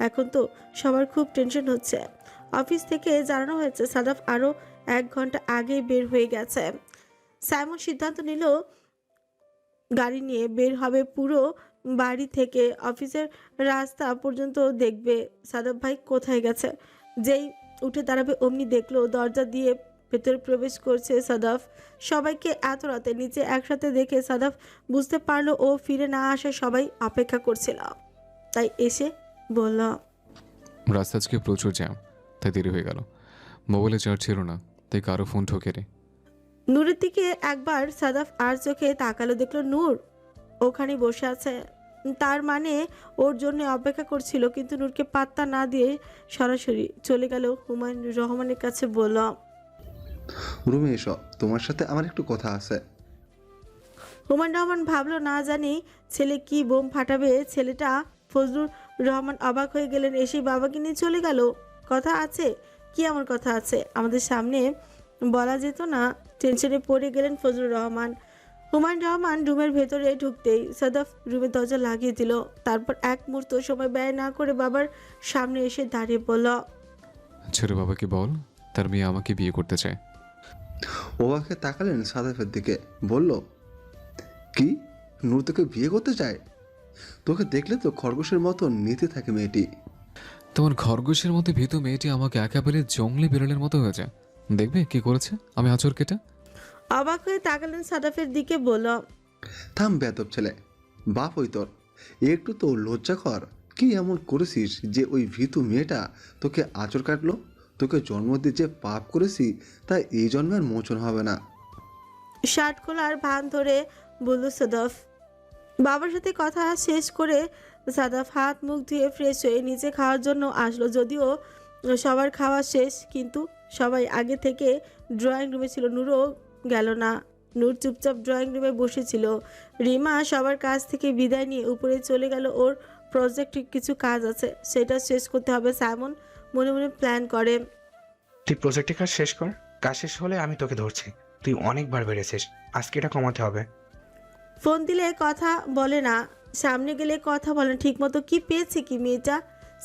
এখন তো সবার খুব টেনশন হচ্ছে। অফিস থেকে জানানো হয়েছে সাদাফ আরও 1 ঘন্টা আগে বের হয়ে গেছে। সাইমন সিদ্ধান্ত নিল গাড়ি নিয়ে বের হবে, পুরো বাড়ি থেকে অফিসের রাস্তা পর্যন্ত দেখবে সাদাফ ভাই কোথায় গেছে। যেই উঠে দাঁড়াবে অমনি দেখলো দরজা দিয়ে ভেতরে প্রবেশ করছে সাদাফ। সবাইকে এত রাতে নিচে একসাথে দেখে সাদাফ বুঝতে পারলো ও ফিরে না আসে, সবাই অপেক্ষা করছিল, তাই এসে বলল, রাস্তা আজকে প্রচুর জ্যাম, তাই দেরি হয়ে গেল, মোবাইলে চার্জ ছিল না, তাই কারো ফোন ঠকে রে। নূরের দিকে একবার সাদাফ আর চোখে তাকালো, দেখলো নূর ওখানে বসে আছে, তার মানে ওর জন্য অপেক্ষা করছিল। কিন্তু নূরকে পাত্তা না দিয়ে সরাসরি চলে গেল হুমায়ুন রহমানের কাছে, বলল, রুমে এসো, তোমার সাথে আমার একটু কথা আছে। হুমায়ুন রহমান ভাবলো না জানি ছেলে কি বোম ফাটাবে। ছেলেটা ফজলুর রহমান অবাক হয়ে গেলেন, এসে বাবাকে নিয়ে চলে গেল। কথা আছে? কি আমার কথা আছে? আমাদের সামনে বলা যেত না? টেনশনে পড়ে গেলেন ফজলুর রহমান। হুমায়ুন রহমান রুমের ভেতরে ঢুকতেই সাদাফ রুমের দরজা লাগিয়ে দিল। তারপর এক মুহূর্ত সময় ব্যয় না করে বাবার সামনে এসে দাঁড়িয়ে বলল, ছোট বাবাকে বল তার মেয়ে আমাকে বিয়ে করতে চায়। ওয়াকে তাকালেন সাদাফের দিকে, বলল, কি নূর তোকে বিয়ে করতে চায়? তোকে দেখলে তো খরগোশের মতো নিতে থাকে মেয়েটি। তোমার খরগোশের মতো ভীতু মেয়েটি আমাকে একেবারে জঙ্গলি বিড়ালের মতো হয়ে যায়। দেখবে কি করেছে আমি আঁচড় কেটে। অবাক হয়ে তাকালেন সাদাফের দিকে, বলল, থাম বেয়াদব ছেলে, বাপ ওই তোর, একটু তো লজ্জা কর। কি এমন করেছিস যে ওই ভীতু মেয়েটা তোকে আঁচড় কাটলো? তোকে জন্ম দিয়ে যে পাপ করেছি তা এই জন্মে আর মোচন হবে না। শার্ট খোলার ভান ধরে বলল সাদাফ। বাবার সাথে কথা শেষ করে সাদাফ হাত মুখ ধুয়ে ফ্রেশ হয়ে নিচে খাওয়ার জন্য আসলো। যদিও সবার খাওয়া শেষ, কিন্তু সবাই আগে থেকে ড্রয়িং রুমে ছিল। নূরও গেল না। নূর চুপচাপ ড্রয়িং রুমে বসেছিল। রিমা সবার কাছ থেকে বিদায় নিয়ে উপরে চলে গেল। ওর প্রজেক্টে কিছু কাজ আছে, সেটা শেষ করতে হবে। সাইমন মনে মনে প্ল্যান করে, তুই প্রজেক্টের কাজ শেষ কর, কাজ শেষ হলে আমি তোকে ধরছি। তুই অনেকবার বেড়েছিস, আজকে এটা কমাতে হবে। ফোন দিলে কথা বলে না, সামনে গেলে কথা বলে না। ঠিকমতো কি পেয়েছে কি মেয়েটা?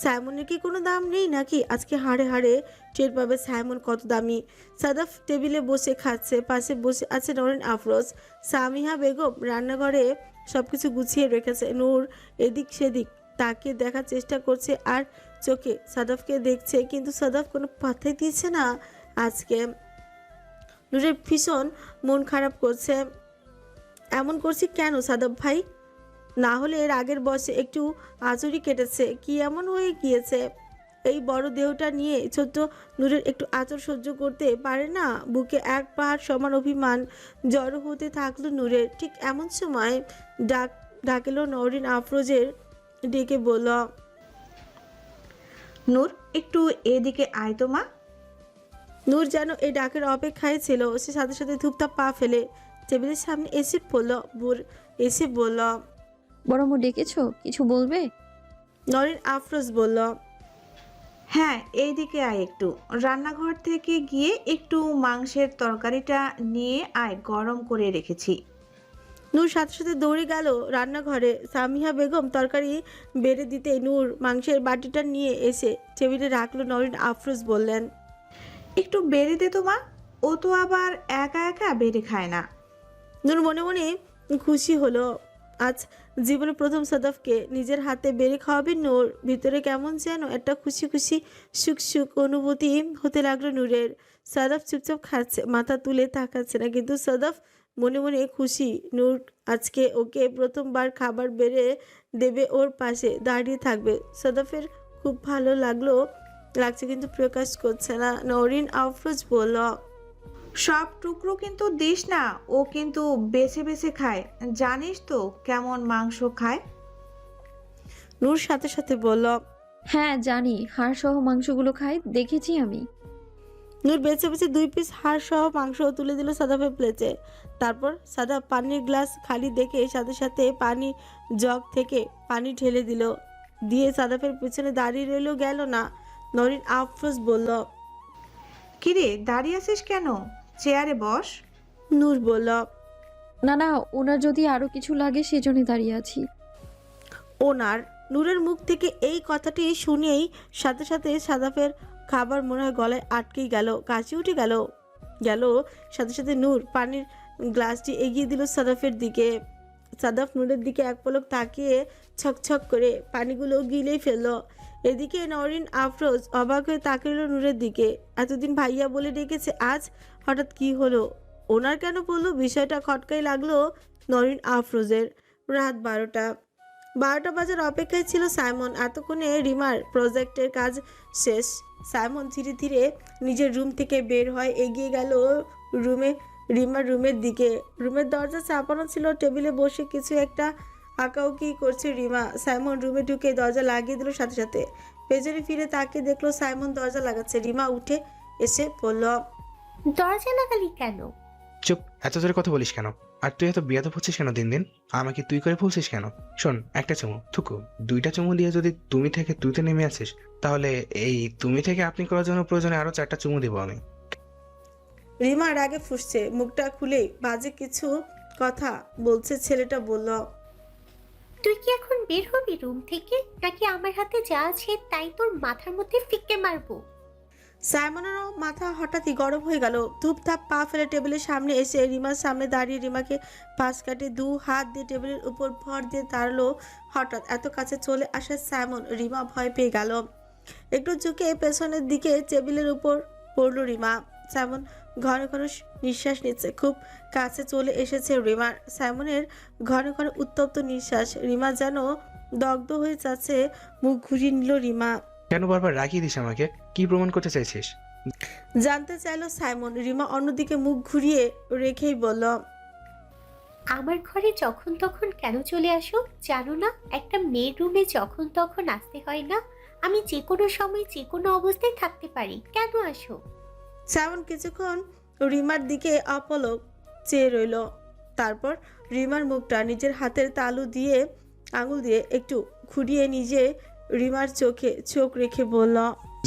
সাইমনের কি কোনো দাম নেই নাকি? আজকে হাড়ে হাড়ে টের পাবে সাইমন কত দামি। সাদাফ টেবিলে বসে খাচ্ছে, পাশে বসে আছে নরেন আফরোজ। সামিহা বেগম রান্নাঘরে সবকিছু গুছিয়ে রেখেছে। নূর এদিক সেদিক তাকে দেখার চেষ্টা করছে আর চোখে সাদাফকে দেখছে, কিন্তু সাদাফ কোনো পাত্তাই দিচ্ছে না। আজকে নূরের ভীষণ মন খারাপ করছে। এমন করছি কেন সাদাফ ভাই? না হলে এর আগের বয়সে একটু আঁচড়ি কেটেছে, কি এমন হয়ে গিয়েছে? এই বড় দেহটা নিয়ে ছোট্ট নূরের একটু আঁচড় সহ্য করতে পারে না? বুকে এক পাহাড় সমান অভিমান জড়ো হতে থাকলো নূরের। ঠিক এমন সময় ডাকেলো নরিন আফরোজের, ডেকে বলল, নূর একটু এদিকে আয় তো মা। নূর যেন এই ডাকের অপেক্ষায় ছিল। সে সাথে সাথে ধূপধাপ পা ফেলে টেবিলের সামনে এসে বলল, বড়মু ডেকেছো, কিছু বলবে? নরিন আফরোজ বলল, হ্যাঁ এইদিকে আয় একটু। রান্নাঘর থেকে গিয়ে একটু মাংসের তরকারিটা নিয়ে আয়, গরম করে রেখেছি। নূর সাথে সাথে দৌড়ে গেল রান্নাঘরে। সামিহা বেগম তরকারি বেড়ে দিতে নূর মাংসের বাটিটা নিয়ে এসে টেবিলে রাখলো। নরিন আফরোজ বললেন, একটু বেড়ে দে তো মা, ও তো আবার একা একা বেড়ে খায় না। নূর মনে মনে খুশি হলো। আজ জীবনে প্রথম সাদাফকে নিজের হাতে বেড়ে খাওয়াবে নূর। ভিতরে কেমন যেন একটা খুশি খুশি সুখ সুখ অনুভূতি হতে লাগলো নূরের। সাদাফ চুপচাপ খাচ্ছে, মাথা তুলে তাকাচ্ছে না, কিন্তু সাদাফ মনে মনে খুশি। নূর আজকে ওকে প্রথমবার খাবার বেড়ে দেবে, ওর পাশে দাঁড়িয়ে থাকবে। সাদাফের খুব ভালো লাগছে, কিন্তু প্রকাশ করছে না। নরিন আফরোজ বলল, সব টুকরো কিন্তু দিস না, ও কিন্তু বেছে বেছে খায়, জানিস তো কেমন মাংস খায়। নূর সাথে সাথে বলল, হ্যাঁ জানি, হাড় সহ মাংসগুলো খাই, দেখেছি আমি। নূর বেছে বেছে 2 পিস হাড় সহ মাংস তুলে দিল সাদাফের প্লেটে। তারপর সাদা পানির গ্লাস খালি দেখে সাথে সাথে পানি জগ থেকে পানি ঢেলে দিয়ে সাদাফের পিছনে দাঁড়িয়ে রইল, গেল না। নরিন আফরোজ বলল, কিরে দাঁড়িয়ে আছিস কেন, চেয়ারে বস। নূর বলল, না না, ওনার যদি আরো কিছু লাগে সেজন্য দাঁড়িয়ে আছি। ওনার। নূরের মুখ থেকে এই কথাটি শুনেই সাথে সাথে সাদাফের খাবার মনে হয় গলায় আটকেই গেল, কাশি উঠে গেল। সাথে সাথে নূর পানির গ্লাসটি এগিয়ে দিল সাদাফের দিকে। সাদাফ নূরের দিকে এক পলক তাকিয়ে ছকছক করে পানিগুলো গিলেই ফেলল। এদিকে নরিন আফরোজ অবাক হয়ে তাকিয়ে রইল নূরের দিকে। এতদিন ভাইয়া বলে ডেকেছে, আজ হঠাৎ কি হলো? ওনার কেন বললো? বিষয়টা খটকাই লাগলো নরিন আফরোজের। রাত 12টা বাজার অপেক্ষায় ছিল সাইমন। এতক্ষণে রিমার প্রজেক্টের কাজ শেষ। সাইমন ধীরে ধীরে নিজের রুম থেকে বের হয়, এগিয়ে গেল রিমার রুমের দিকে। রুমের দরজা চাপানো ছিল, টেবিলে বসে কিছু একটা আঁকাউকি করছে রিমা। সাইমন রুমে ঢুকে দরজা লাগিয়ে দিল সাথে সাথে। পেছনে ফিরে তাকে দেখলো সাইমন দরজা লাগাচ্ছে। রিমা উঠে এসে বলল, দরজা লাগালি কেন? চুপ, এত জোরে কথা বলিস কেন? আর তুই এত বিয়াদব হচ্ছিস কেন দিন দিন? আমাকে তুই করে বলছিস কেন? শোন, একটা চুমু থুকু, 2টা চুমু দিয়ে যদি তুমি থেকে তুইতে নেমে আসিস, তাহলে এই তুমি থেকে আপনি করার জন্য প্রয়োজনে আরো 4টা চুমু দিব আমি। রিমা রাগে ফুঁসছে, মুখটা খুলে বাজে কিছু কথা বলছে। ছেলেটা বলল, তুই কি এখন বের হবি রুম থেকে, নাকি আমার হাতে যা আছে তাই তোর মাথার মধ্যে ফিক্কে মারবো? সাইমনেরও মাথা হঠাৎই গরম হয়ে গেল। ধূপধাপ পা ফেলে টেবিলের সামনে এসে রিমার সামনে দাঁড়িয়ে রিমাকে পাশ কাটে দু হাত দিয়ে টেবিলের উপর ভর দিয়ে দাঁড়ালো। হঠাৎ এত কাছে চলে আসে সাইমন, রিমা ভয় পেয়ে গেল। একটু ঝুঁকে পেছনের দিকে টেবিলের উপর পড়ল রিমা। সাইমন ঘন ঘন নিঃশ্বাস নিচ্ছে। খুব কাছে চলে এসেছে রিমার। সাইমনের ঘন ঘন উত্তপ্ত নিঃশ্বাস। রিমা যেন দগ্ধ হয়ে যাচ্ছে। মুখ ঘুরিয়ে নিল রিমা। কেন বারবার রাগিয়ে দিস আমাকে? কি প্রমাণ করতে চাইছিস? জানতে চাইলো সাইমন। রিমা অন্যদিকে মুখ ঘুরিয়ে রেখেই বলল, আমার ঘরে যখন তখন কেন চলে আসো? জানো না একটা মেয়ের রুমে যখন তখন আসতে হয় না? আমি যে কোনো সময় যে কোনো অবস্থায় থাকতে পারি, কেন আসো? সাইমন কিছুক্ষণ রিমার দিকে অপলক চেয়ে রইল। তারপর রিমার মুখটা নিজের হাতের তালু দিয়ে আঙুল দিয়ে একটু ঘুরিয়ে নিজে রিমার চোখে চোখ রেখে বলল,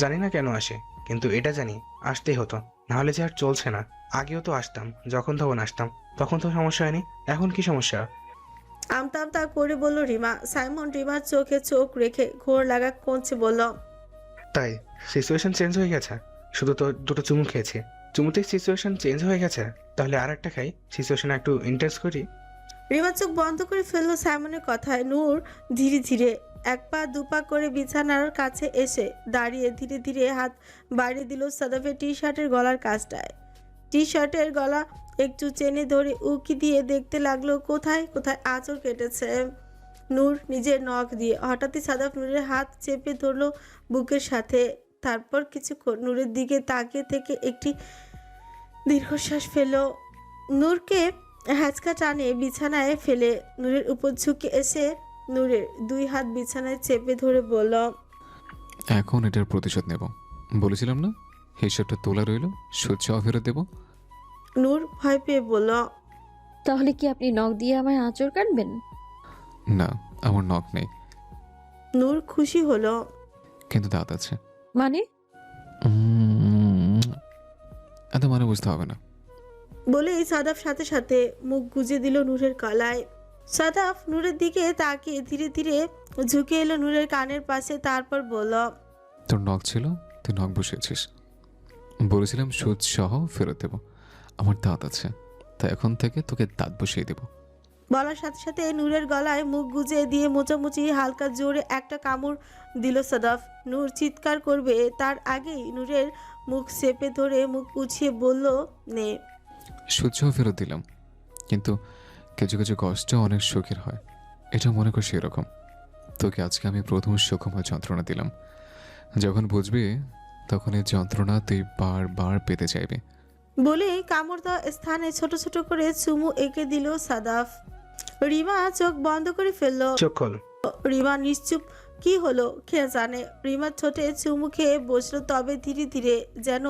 জানি না কেন আসে, কিন্তু এটা জানি আসতেই হতো, নাহলে যে আর চলছে না। আগেও তো আসতাম, যখন তখন আসতাম, তখন তো সমস্যা হয়নি। এখন কি সমস্যা? আমতা আমতা করে বলল রিমা। সাইমন রিমার চোখে চোখ রেখে ঘোর লাগা কমছে বলল, তাই সিচুয়েশন চেঞ্জ হয়ে গেছে? শুধু তো দুটো চুমু খেয়েছি, চুমুতেই সিচুয়েশন চেঞ্জ হয়ে গেছে? তাহলে আর একটা খাই, সিচুয়েশন একটু ইন্টেন্স করি। রিমা চোখ বন্ধ করে ফেললো সাইমনের কথায়। নূর ধীরে ধীরে এক পা দুপা করে বিছানার কাছে এসে দাঁড়িয়ে ধীরে ধীরে হাত বাড়িয়ে দিল সাদাফের টি শার্টের গলার কাজটায়। টি শার্টের গলা একটু চেনে ধরে উকি দিয়ে দেখতে লাগলো কোথায় কোথায় আঁচড় কেটেছে। নূর নিজের নখ দিয়ে। হঠাৎই সাদাফ নূরের হাত চেপে ধরলো বুকের সাথে। তারপর কিছুক্ষণ নূরের দিকে তাকিয়ে থেকে একটি দীর্ঘশ্বাস ফেললো। নূরকে হ্যাচকা টানে বিছানায় ফেলে নূরের উপর ঝুঁকে এসে নূরের দুই হাত বিছানায় চেপে ধরে বলল, এখন এটার প্রতিশোধ নেব। বলেছিলাম না হিসাবটা তোলা রইল, সুদ সহ ফেরত দেবো। নূর ভয় পেয়ে বলল, তাহলে কি আপনি নখ দিয়ে আমায় আঁচড় কাটবেন? না, আমার নখ নেই, নূর খুশি হলো। কিন্তু দাঁত আছে। মানে? এত মানে বুঝতে হবে না। বলেই সাদাফ সাথে সাথে মুখ গুজে দিল নূরের গলায়। সাদাফ নূরের দিকে তাকিয়ে ধীরে ধীরে ঝুঁকে এলো নূরের কানের পাশে। তারপর বলল, তোর নখ ছিল, তুই নখ বসিয়েছিস। বলেছিলাম সুদ সহ ফেরত দেবো। আমার দাঁত আছে, তাই এখন থেকে তোকে দাঁত বসিয়ে দেবো। বলার সাথে সাথে নূরের গলায় মুখ গুজে দিয়ে মোচামুচি হালকা জোরে একটা কামড় দিল সাদাফ। নূর চিৎকার করবে তার আগেই নূরের মুখ চেপে ধরে মুখ উছিয়ে বলল, নে। সুদ সহ ফেরত দিলাম, কিন্তু কিছু কিছু কষ্ট অনেক সুখের হয়, এটা মনে কর সেরকম। তোকে আজকে আমি প্রথম সুখময় যন্ত্রণা দিলাম। যখন বুঝবি তখন এই যন্ত্রণা তুই বারবার পেতে চাইবি। বলে কামড় দেওয়া স্থানে ছোট ছোট করে চুমু এঁকে দিল সাদাফ। রিমা চোখ বন্ধ করে ফেললো। চোখ খোল। রিমা নিশ্চুপ। কি হলো কে জানে। রিমার ঠোঁটে চুমু খেয়ে বসলো, তবে ধীরে ধীরে, যেন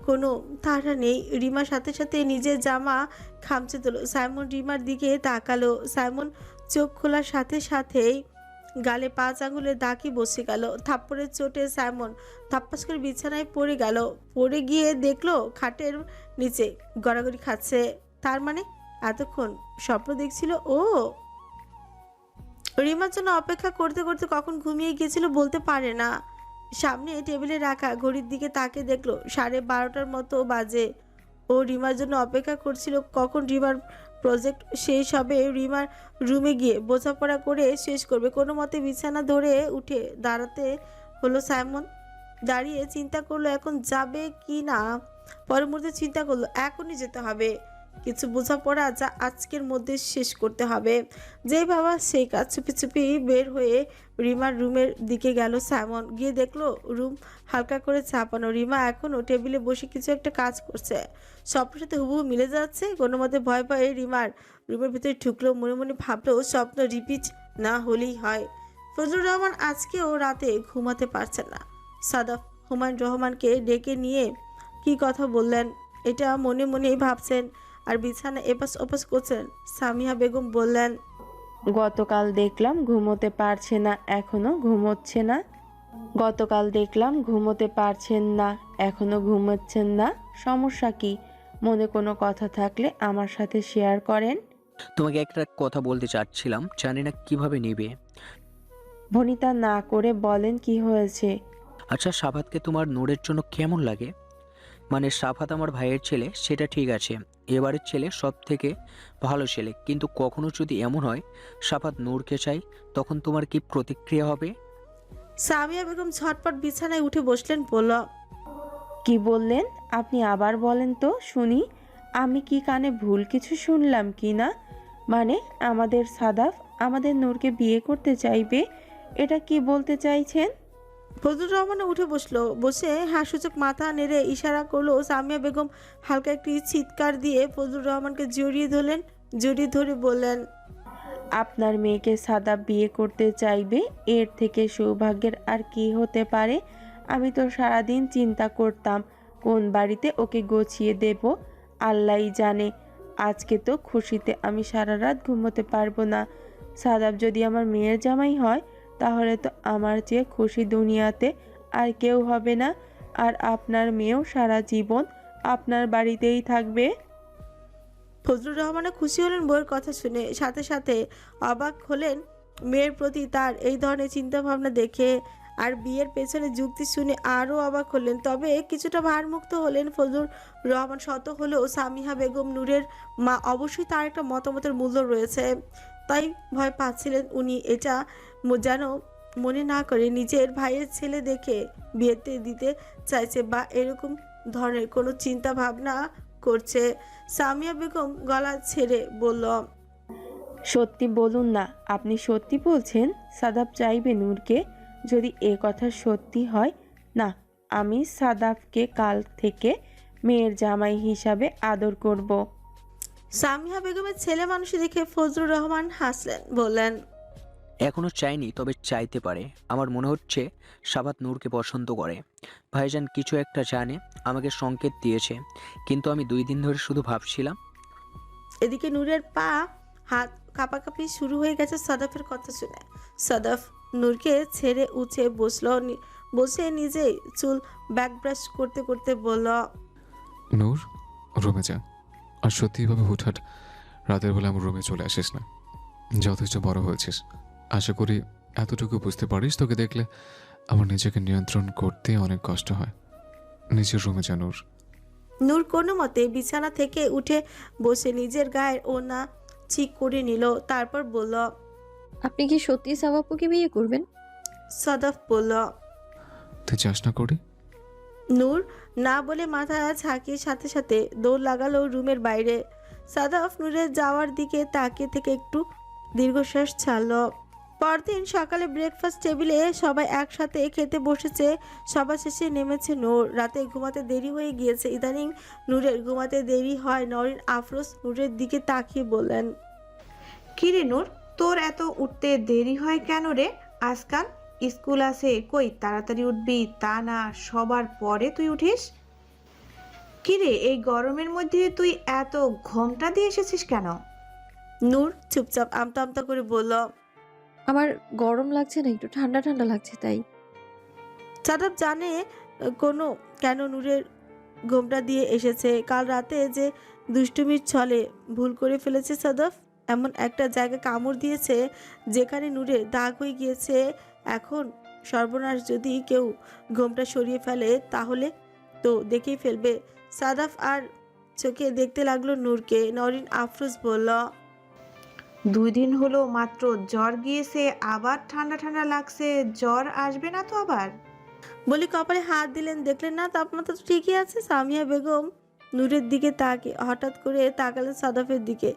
কোনো তাড়া নেই। রিমার সাথে সাথে নিজের জামা খামচে দিল। সাইমন রিমার দিকে তাকালো। সাইমন চোখ খোলার সাথে সাথেই গালে 5 আঙুলের দাগই বসে গেল। থাপ্পড়ের চোটে সাইমন থাপ্পাস করে বিছানায় পড়ে গেল। পড়ে গিয়ে দেখলো খাটের নিচে গড়াগড়ি খাচ্ছে। তার মানে এতক্ষণ স্বপ্ন দেখছিল ও। রিমার জন্য অপেক্ষা করতে করতে কখন ঘুমিয়ে গিয়েছিল বলতে পারে না। সামনে টেবিলে রাখা ঘড়ির দিকে তাকে দেখলো 12:30 মতো বাজে। ও রিমার জন্য অপেক্ষা করছিল কখন রিমার প্রজেক্ট শেষ হবে, রিমার রুমে গিয়ে বোঝাপড়া করে শেষ করবে। কোনো মতে বিছানা ধরে উঠে দাঁড়াতে হলো সাইমন। দাঁড়িয়ে চিন্তা করলো এখন যাবে কি না। পরের মুহূর্তে চিন্তা করলো এখনই যেতে হবে। কিছু বোঝাপড়া যা আজকের মধ্যে শেষ করতে হবে। যেই ভাবা সেই কাজ। চুপি চুপি বের হয়ে রিমার রুমের দিকে গেল সাইমন। গিয়ে দেখলো রুম হালকা করে চাপানো। রিমা এখনও টেবিলে বসে কিছু একটা কাজ করছে। স্বপ্নের সাথে হুবহু মিলে যাচ্ছে। কোনো মতে ভয় পায়ে রিমার রুমের ভিতরে ঢুকলো। মনে মনে ভাবলো স্বপ্ন রিপিট না হলেই হয়। ফজলুর রহমান আজকেও রাতে ঘুমাতে পারছেন না। সাদাফ হুমায়ুন রহমানকে ডেকে নিয়ে কি কথা বললেন এটা মনে মনেই ভাবছেন আর বিছানা এপাশ ওপাশ করছেন। সামিয়া বেগম বললেন, গতকাল দেখলাম ঘুমোতে পারছে না, এখনো ঘুমোচ্ছে না। গতকাল দেখলাম ঘুমোতে পারছেন না, এখনো ঘুমোচ্ছেন না। সমস্যা কি? মনে কোনো কথা থাকলে আমার সাথে শেয়ার করেন। তোমাকে একটা কথা বলতে চাচ্ছিলাম, জানি না কিভাবে নেবে। ভনিতা না করে বলেন কি হয়েছে। আচ্ছা, সাফাতকে তোমার নূরের জন্য কেমন লাগে? মানে সাফাত আমার ভাইয়ের ছেলে সেটা ঠিক আছে, এবারের ছেলে সব থেকে ভালো ছেলে, কিন্তু কখনো যদি এমন হয় সাফাত নূরকে চাই, তখন তোমার কি প্রতিক্রিয়া হবে? সামিয়া বেগম ঝটপট বিছানায় উঠে বসলেন, বলল, কি বললেন আপনি? আবার বলেন তো শুনি। আমি কি কানে ভুল কিছু শুনলাম কি না? মানে আমাদের সাদাফ আমাদের নূরকে বিয়ে করতে চাইবে, এটা কি বলতে চাইছেন? ফজলুর রহমান উঠে বসলো, বসে হাসূচক মাথা নেড়ে ইশারা করলো। সামিয়া বেগম হালকা একটি চিৎকার দিয়ে ফজলুর রহমানকে জড়িয়ে ধরলেন, জড়িয়ে ধরে বললেন, আপনার মেয়েকে সাদাফ বিয়ে করতে চাইবে, এর থেকে সৌভাগ্যের আর কি হতে পারে? আমি তো সারাদিন চিন্তা করতাম কোন বাড়িতে ওকে গছিয়ে দেব, আল্লাহই জানে। আজকে তো খুশিতে আমি সারা রাত ঘুমোতে পারবো না। সাদাফ যদি আমার মেয়ের জামাই হয় তাহলে তো আমার চেয়ে খুশি দুনিয়াতে আর কেউ হবে না। আর আপনার মেয়েও সারা জীবন আপনার বাড়িতেই থাকবে। ফজলুর রহমানও খুশি হলেন বউয়ের কথা শুনে, সাথে সাথে অবাক হলেন মেয়ের প্রতি তার এই ধরনের চিন্তাভাবনা দেখে। আর বিয়ের পেছনে যুক্তি শুনে আরও অবাক হলেন। তবে কিছুটা ভারমুক্ত হলেন ফজলুর রহমান। শত হলেও সামিহা বেগম নূরের মা, অবশ্যই তার একটা মতামতের মূল্য রয়েছে। তাই ভয় পাচ্ছিলেন উনি এটা যেন মনে না করে নিজের ভাইয়ের ছেলে দেখে বিয়েতে দিতে চাইছে বা এরকম ধরনের কোনো চিন্তা ভাবনা করছে। সামিয়া বেগম গলা ছেড়ে বলল, সত্যি বলুন না, আপনি সত্যি বলছেন সাদাফ চাইবে নূরকে? যদি এ কথা সত্যি হয়, না, আমি সাদাফকে কাল থেকে মেয়ের জামাই হিসাবে আদর করব। সামিয়া বেগমের ছেলে মানুষ দেখে ফজলুর রহমান হাসলেন, বললেন, এখনো চাইনি, তবে চাইতে পারে। আমার মনে হচ্ছে সাফাত নূরকে পছন্দ করে। ভাইজান কিছু একটা জানে, আমাকে সংকেত দিয়েছে, কিন্তু আমি 2 দিন ধরে শুধু ভাবছিলাম। এদিকে নূরের পা হাত কাঁপাকাঁপি শুরু হয়ে গেছে সাদাফের কথা শুনে। সাদাফ নূরকে ছেড়ে উঠে বসলো, বসে নিজেই চুল ব্যাক ব্রাশ করতে করতে বলল, নূর, রুমে যা। আর সত্যি এভাবে হুটহাট রাতের বেলা আমার রুমে চলে আসিস না। যথেষ্ট বড় হয়েছিস, আশা করি এতটুকু বুঝতে পারিস তোকে দেখলে আমার নিজেকে নিয়ন্ত্রণ করতে অনেক কষ্ট হয়। নিজের রুমে যা নূর। নূর কোনো মতে বিছানা থেকে উঠে বসে নিজের গায়ের ওড়না ঠিক করে নিল, তারপর বলল, আপনি কি সত্যি সাবাপুকে বিয়ে করবেন? সাদাফ বলল। তুই চাস না করি? নূর না বলে মাথা ঝাঁকিয়ে সাথে সাথে দৌড় লাগালো রুমের বাইরে। সাদাফ নূরের যাওয়ার দিকে তাকিয়ে থেকে একটু দীর্ঘশ্বাস ছাড়ল। পরদিন সকালে ব্রেকফাস্ট টেবিলে সবাই একসাথে খেতে বসেছে। সবার শেষে নেমেছে নূর। রাতে ঘুমাতে দেরি হয়ে গিয়েছে। ইদানিং নূরের ঘুমাতে দেরি হয়। নরিন আফরোজ নূরের দিকে তাকিয়ে বললেন, কিরে নূর, তোর এত উঠতে দেরি হয় কেন রে? আজকাল স্কুল আছে, কই তাড়াতাড়ি উঠবি, তা না সবার পরে তুই উঠিস। কিরে, এই গরমের মধ্যে তুই এত ঘোমটা দিয়ে এসেছিস কেন? নূর চুপচাপ আমতা আমতা করে বলল, আমার গরম লাগছে না, একটু ঠান্ডা ঠান্ডা লাগছে তাই। সাদাফ জানে কেন নূরের ঘোমটা দিয়ে এসেছে। কাল রাতে যে দুষ্টুমির ছলে ভুল করে ফেলেছে সাদাফ। এমন একটা জায়গায় কামড় দিয়েছে যেখানে নূরের দাগ হয়ে গিয়েছে। এখন সর্বনাশ, যদি কেউ ঘোমটা সরিয়ে ফেলে তাহলে তো দেখেই ফেলবে। সাদাফ আর চোখে দেখতে লাগলো নূরকে। নরিন আফরোজ বলল, 2 দিন হলো মাত্র জ্বর গিয়েছে, আবার ঠান্ডা ঠান্ডা লাগছে, জ্বর আসবে না তো আবার? বলি কপালে হাত দিলেন, দেখলেন না তাপমাত্রা তো ঠিকই আছে। সামিয়া বেগম নূরের দিকে হঠাৎ করে তাকালেন সাদাফের দিকে।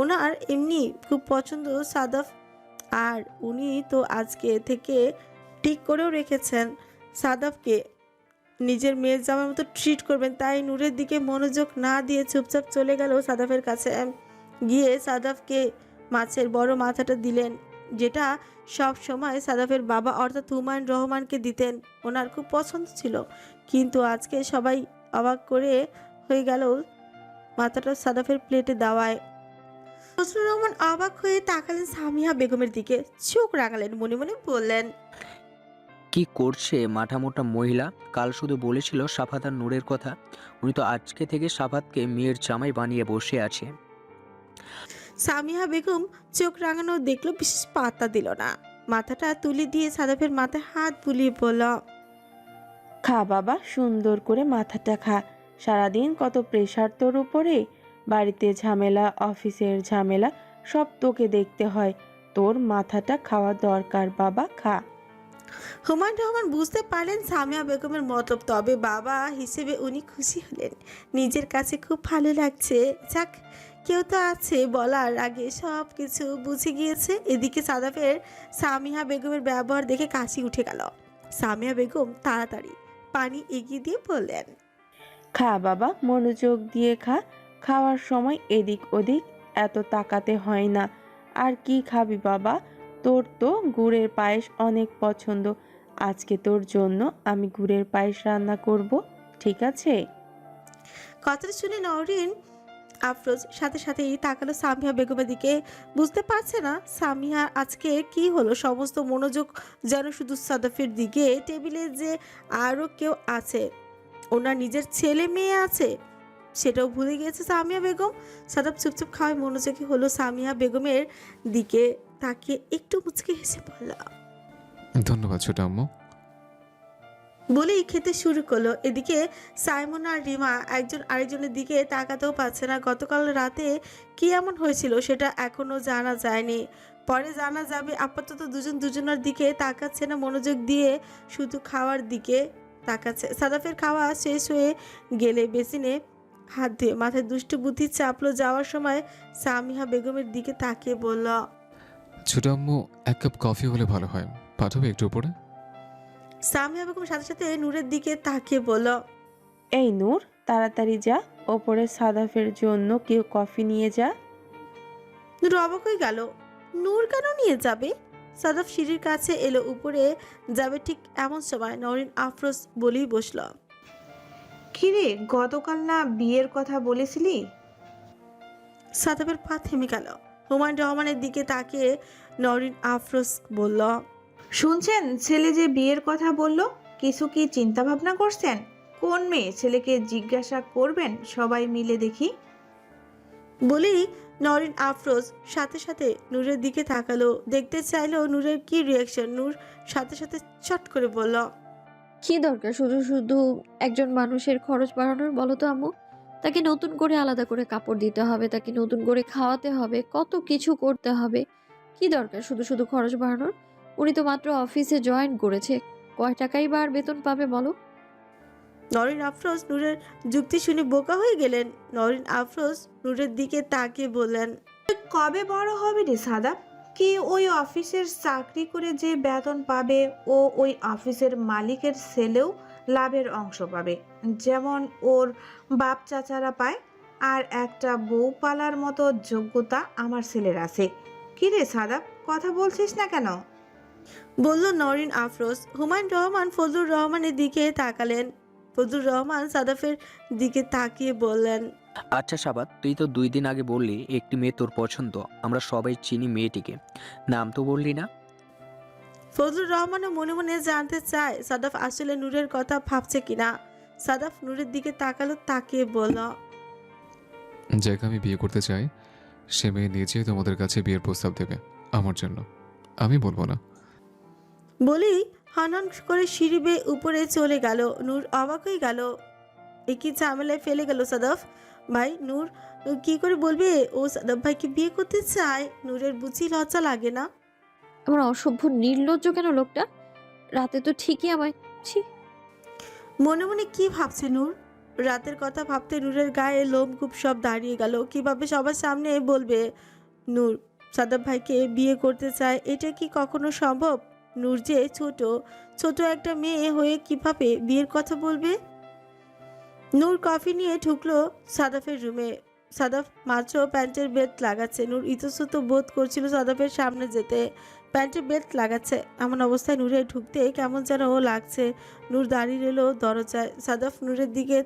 ওনার এমনি খুব পছন্দ সাদাফ, আর উনি তো আজকে থেকে ঠিক করেও রেখেছেন সাদাফকে নিজের মেয়ের জামার মতো ট্রিট করবেন। তাই নূরের দিকে মনোযোগ না দিয়ে চুপচাপ চলে গেল সাদাফের কাছে। গিয়ে সাদাফকে মাছের বড় মাথাটা দিলেন, যেটা সব সময় সাদাফের বাবা অর্থাৎ হুমায়ুন রহমানকে দিতেন। ওনার খুব পছন্দ ছিল, কিন্তু আজকে সবাই অবাক করে হয়ে গেল মাথাটা সাদাফের প্লেটে দেওয়ায়। ফজলুর রহমান অবাক হয়ে তাকালেন সামিয়া বেগমের দিকে, চোখ রাঙালেন, মনে মনে বললেন, কি করছে মাঠামোটা মহিলা? কাল শুধু বলেছিল সাফাত আর নূরের কথা, উনি তো আজকে থেকে সাফাতকে মেয়ের জামাই বানিয়ে বসে আছে। সামিয়া বেগম চোখ রাঙানো দেখলো, বিশেষ পাত্তা দিল না। মাথাটা তুলে দিয়ে সাদাফের মাথায় হাত বুলিয়ে বলল, খা বাবা, সুন্দর করে মাথাটা খা। সারাদিন কত প্রেশার তোর উপরে, বাড়িতে ঝামেলা, অফিসের ঝামেলা, সব তোকে দেখতে হয়। তোর মাথাটা খাওয়া দরকার বাবা, খা। হুমায়ুন রহমান বুঝতে পারলেন সামিয়া বেগমের মতলব, তবে বাবা হিসেবে উনি খুশি হলেন। নিজের কাছে খুব ভালো লাগছে। যাক, কেউ তো আছে বলার আগে সব কিছু বুঝে গিয়েছে। এদিকে সাদাফের সামিয়া বেগমের ব্যবহার দেখে কাশি উঠে গেল। সামিয়া বেগম তাড়াতাড়ি পানি এগিয়ে দিয়ে বললেন, খা বাবা, মনোযোগ দিয়ে খা। খাওয়ার সময় এদিক ওদিক এত তাকাতে হয় না। আর কি খাবি বাবা? তোর তো গুড়ের পায়েস অনেক পছন্দ। আজকে তোর জন্য আমি গুড়ের পায়েস রান্না করব, ঠিক আছে? কথাটা শুনে নওরিন আফরোজ সাথে সাথেই তাকালো সামিয়া বেগমের দিকে। বুঝতে পারছে না সামিয়া আজকে কি হলো, সমস্ত মনোযোগ যেন শুধু সাদাফের দিকে। টেবিলে যে আরও কেউ আছে, ওনার নিজের ছেলে মেয়ে আছে, সেটাও ভুলে গিয়েছে সামিয়া বেগম। সাদাফ চুপচুপ খাওয়ায় মনোযোগী হলো সামিয়া বেগমের দিকে তাকিয়ে একটু মুচকে হেসে বলল, ধন্যবাদ ছোট আম্মু। বলেই খেতে শুরু করলো। এদিকে সাইমন আর রিমা একজন আরেকজনের দিকে তাকাতেও পাচ্ছে না। গতকাল রাতে কি এমন হয়েছিল সেটা এখনো জানা যায়নি, পরে জানা যাবে। আপাতত দুজন দুজনের দিকে তাকাচ্ছে না, মনোযোগ দিয়ে শুধু খাওয়ার দিকে তাকাচ্ছে। সাদাফের খাওয়া শেষ হয়ে গেলে বেসিনে হাত ধুয়ে মাথায় দুষ্টু বুদ্ধি চাপলো। যাওয়ার সময় সামিহা বেগমের দিকে তাকিয়ে বলল, ছোট আম্মু, এক কাপ কফি হলে ভালো হয়, পাঠাবে একটু উপরে? সামিহা বেগম সাথে সাথে নূরের দিকে তাকিয়ে বলল, এই নূর, তাড়াতাড়ি যা, ওপরে সাদাফের জন্য কেউ কফি নিয়ে যা। নূর অবাক হয়ে গেল। নূর কেন নিয়ে যাবে? সাদাফ সিঁড়ির কাছে এলো, উপরে যাবে ঠিক এমন সময় নরিন আফরোজ বলেই বসল, কিরে, গতকাল না বিয়ের কথা বলেছিলি? সাদাফের পা থেমে গেল। হুমায়ুন রহমানের দিকে তাকিয়ে নরিন আফরোজ বলল, শুনছেন ছেলে যে বিয়ের কথা বলল? কিছু কি চিন্তা ভাবনা করছেন? কোন মেয়ে ছেলেকে জিজ্ঞাসা করবেন সবাই মিলে দেখি। বলেই নরিন আফরোজ সাথে সাথে নূরের দিকে তাকালো, দেখতে চাইলো নূরের কি রিয়াকশন। নূর সাথে সাথে চট করে বলল, কি দরকার শুধু শুধু একজন মানুষের খরচ বাড়ানোর, বলো তো আম্মু? তাকে নতুন করে আলাদা করে কাপড় দিতে হবে, তাকে নতুন করে খাওয়াতে হবে, কত কিছু করতে হবে। কি দরকার শুধু শুধু খরচ বাড়ানোর? উনি তো মাত্র অফিসে জয়েন করেছে, কয় টাকাই বা আর বেতন পাবে বলো? নরিন আফরোজ নূরের যুক্তি শুনে বোকা হয়ে গেলেন। নরিন আফরোজ নূরের দিকে তাকিয়ে বললেন, তুই কবে বড় হবে রে সাদা? কি ওই অফিসের চাকরি করে যে বেতন পাবে, ও ওই অফিসের মালিকের ছেলেও লাভের অংশ পাবে, যেমন ওর বাপ চাচারা পায়। আর একটা বউ পালার মতো যোগ্যতা আমার ছেলের আছে। কি রে সাদা, কথা বলছিস না কেন? বলল নরিন আফরোজ। হুমায়ুন রহমান ফজলুর রহমানের দিকে তাকালেন। ফজলুর রহমান সাদাফের দিকে তাকিয়ে বললেন, আচ্ছা সাবাত, তুই তো 2 দিন আগে বললি একটি মেয়ে তোর পছন্দ, আমরা সবাই চিনি মেয়েটিকে, নাম তো বললি না? ফজলুর রহমানও মনে মনে জানতে চায় সাদাফ আসলে নূরের কথা ভাবছে কিনা। সাদাফ নূরের দিকে তাকালো, তাকিয়ে বলল, যাকে আমি বিয়ে করতে চাই সে মেয়ে নিজে তোমাদের কাছে বিয়ের প্রস্তাব দেবে আমার জন্য, আমি বলবো না। বলেই হনন করে সিঁড়ি বেয়ে উপরে চলে গেল। নূর অবাক হয়ে গেল, একই ঝামেলায় ফেলে গেল সাদাফ ভাই। নূর কি করে বলবে ও সাদাফ ভাইকে বিয়ে করতে চায়? নূরের বুঝি লজ্জা লাগে না? আমার অসভ্য নির্লজ্জ কেন লোকটা, রাতে তো ঠিকই আমায় ছি। মনে মনে কি ভাবছে নূর? রাতের কথা ভাবতে নূরের গায়ে লোমকূপ সব দাঁড়িয়ে গেল। কিভাবে সবার সামনে বলবে নূর সাদাফ ভাইকে বিয়ে করতে চায়? এটা কি কখনো সম্ভব? নূর যে ছোট একটা মেয়ে হয়ে কিভাবে বিয়ের কথা বলবে? নূর কফি নিয়ে ঢুকলো সাদাফের রুমে। সাদাফ মাত্র প্যান্টের বেল্ট লাগাচ্ছে। নূর ইতস্তত বোধ করছিল সাদাফের সামনে যেতে। প্যান্টের বেল্ট লাগাচ্ছে এমন অবস্থায় নূরে ঢুকতে কেমন যেন লাগছে। নূর দাঁড়িয়ে রইল দরজায়। সাদাফ নূরের দিকে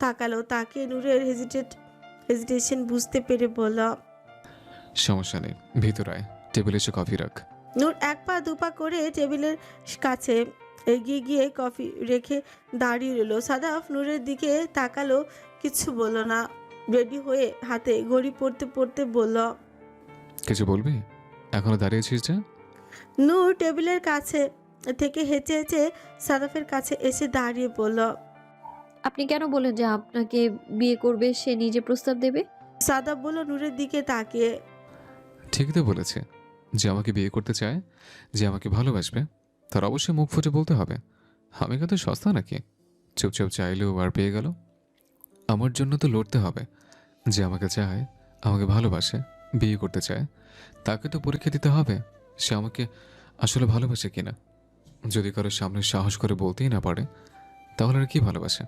তাকালো, তাকিয়ে নূরের হেজিটেশন বুঝতে পেরে বলল, সমস্যা নেই, ভিতর আয়, টেবিলে এসে কফি রাখ। নূর এক পা দুপা করে টেবিলের কাছে এগিয়ে গিয়ে কফি রেখে দাঁড়িয়ে রইল। সাদাফ নূরের দিকে তাকালো, কিছু বলল না। রেডি হয়ে হাতে ঘড়ি পড়তে পড়তে বলল, কিছু বলবি? এখনো দাঁড়িয়েছিস যে? নূর টেবিলের কাছে থেকে হেঁচে হেঁচে সাদাফের কাছে এসে দাঁড়িয়ে বলল। আপনি কেন বলেন যে আপনাকে বিয়ে করবে, সে নিজে প্রস্তাব দেবে? সাদাফ বলল নূরের দিকে তাকিয়ে। ঠিকই তো বলেছে, যে আমাকে বিয়ে করতে চায়, যে আমাকে ভালোবাসবে, তার অবশ্যই মুখ ফুটে বলতে হবে। আমি কত সস্তা নাকি? চুপচাপ চাইলেও আর পেয়ে গেল? আমার জন্য তো লড়তে হবে। যে আমাকে চায়, আমাকে ভালোবাসে, বিয়ে করতে চায়, তাকে তো পরীক্ষা দিতে হবে সে আমাকে আসলে ভালোবাসে কিনা। যদি কারো সামনে সাহস করে বলতেই না পারে, তাহলে আর কি ভালোবাসে?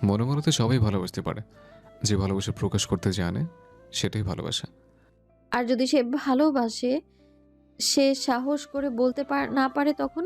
মনে মনে তো সবাই ভালোবাসতে পারে, যে ভালোবাসা প্রকাশ করতে জানে সেটাই ভালোবাসা। আর যদি সে ভালোবাসে, সে সাহস করে বলতে না পারে, তখন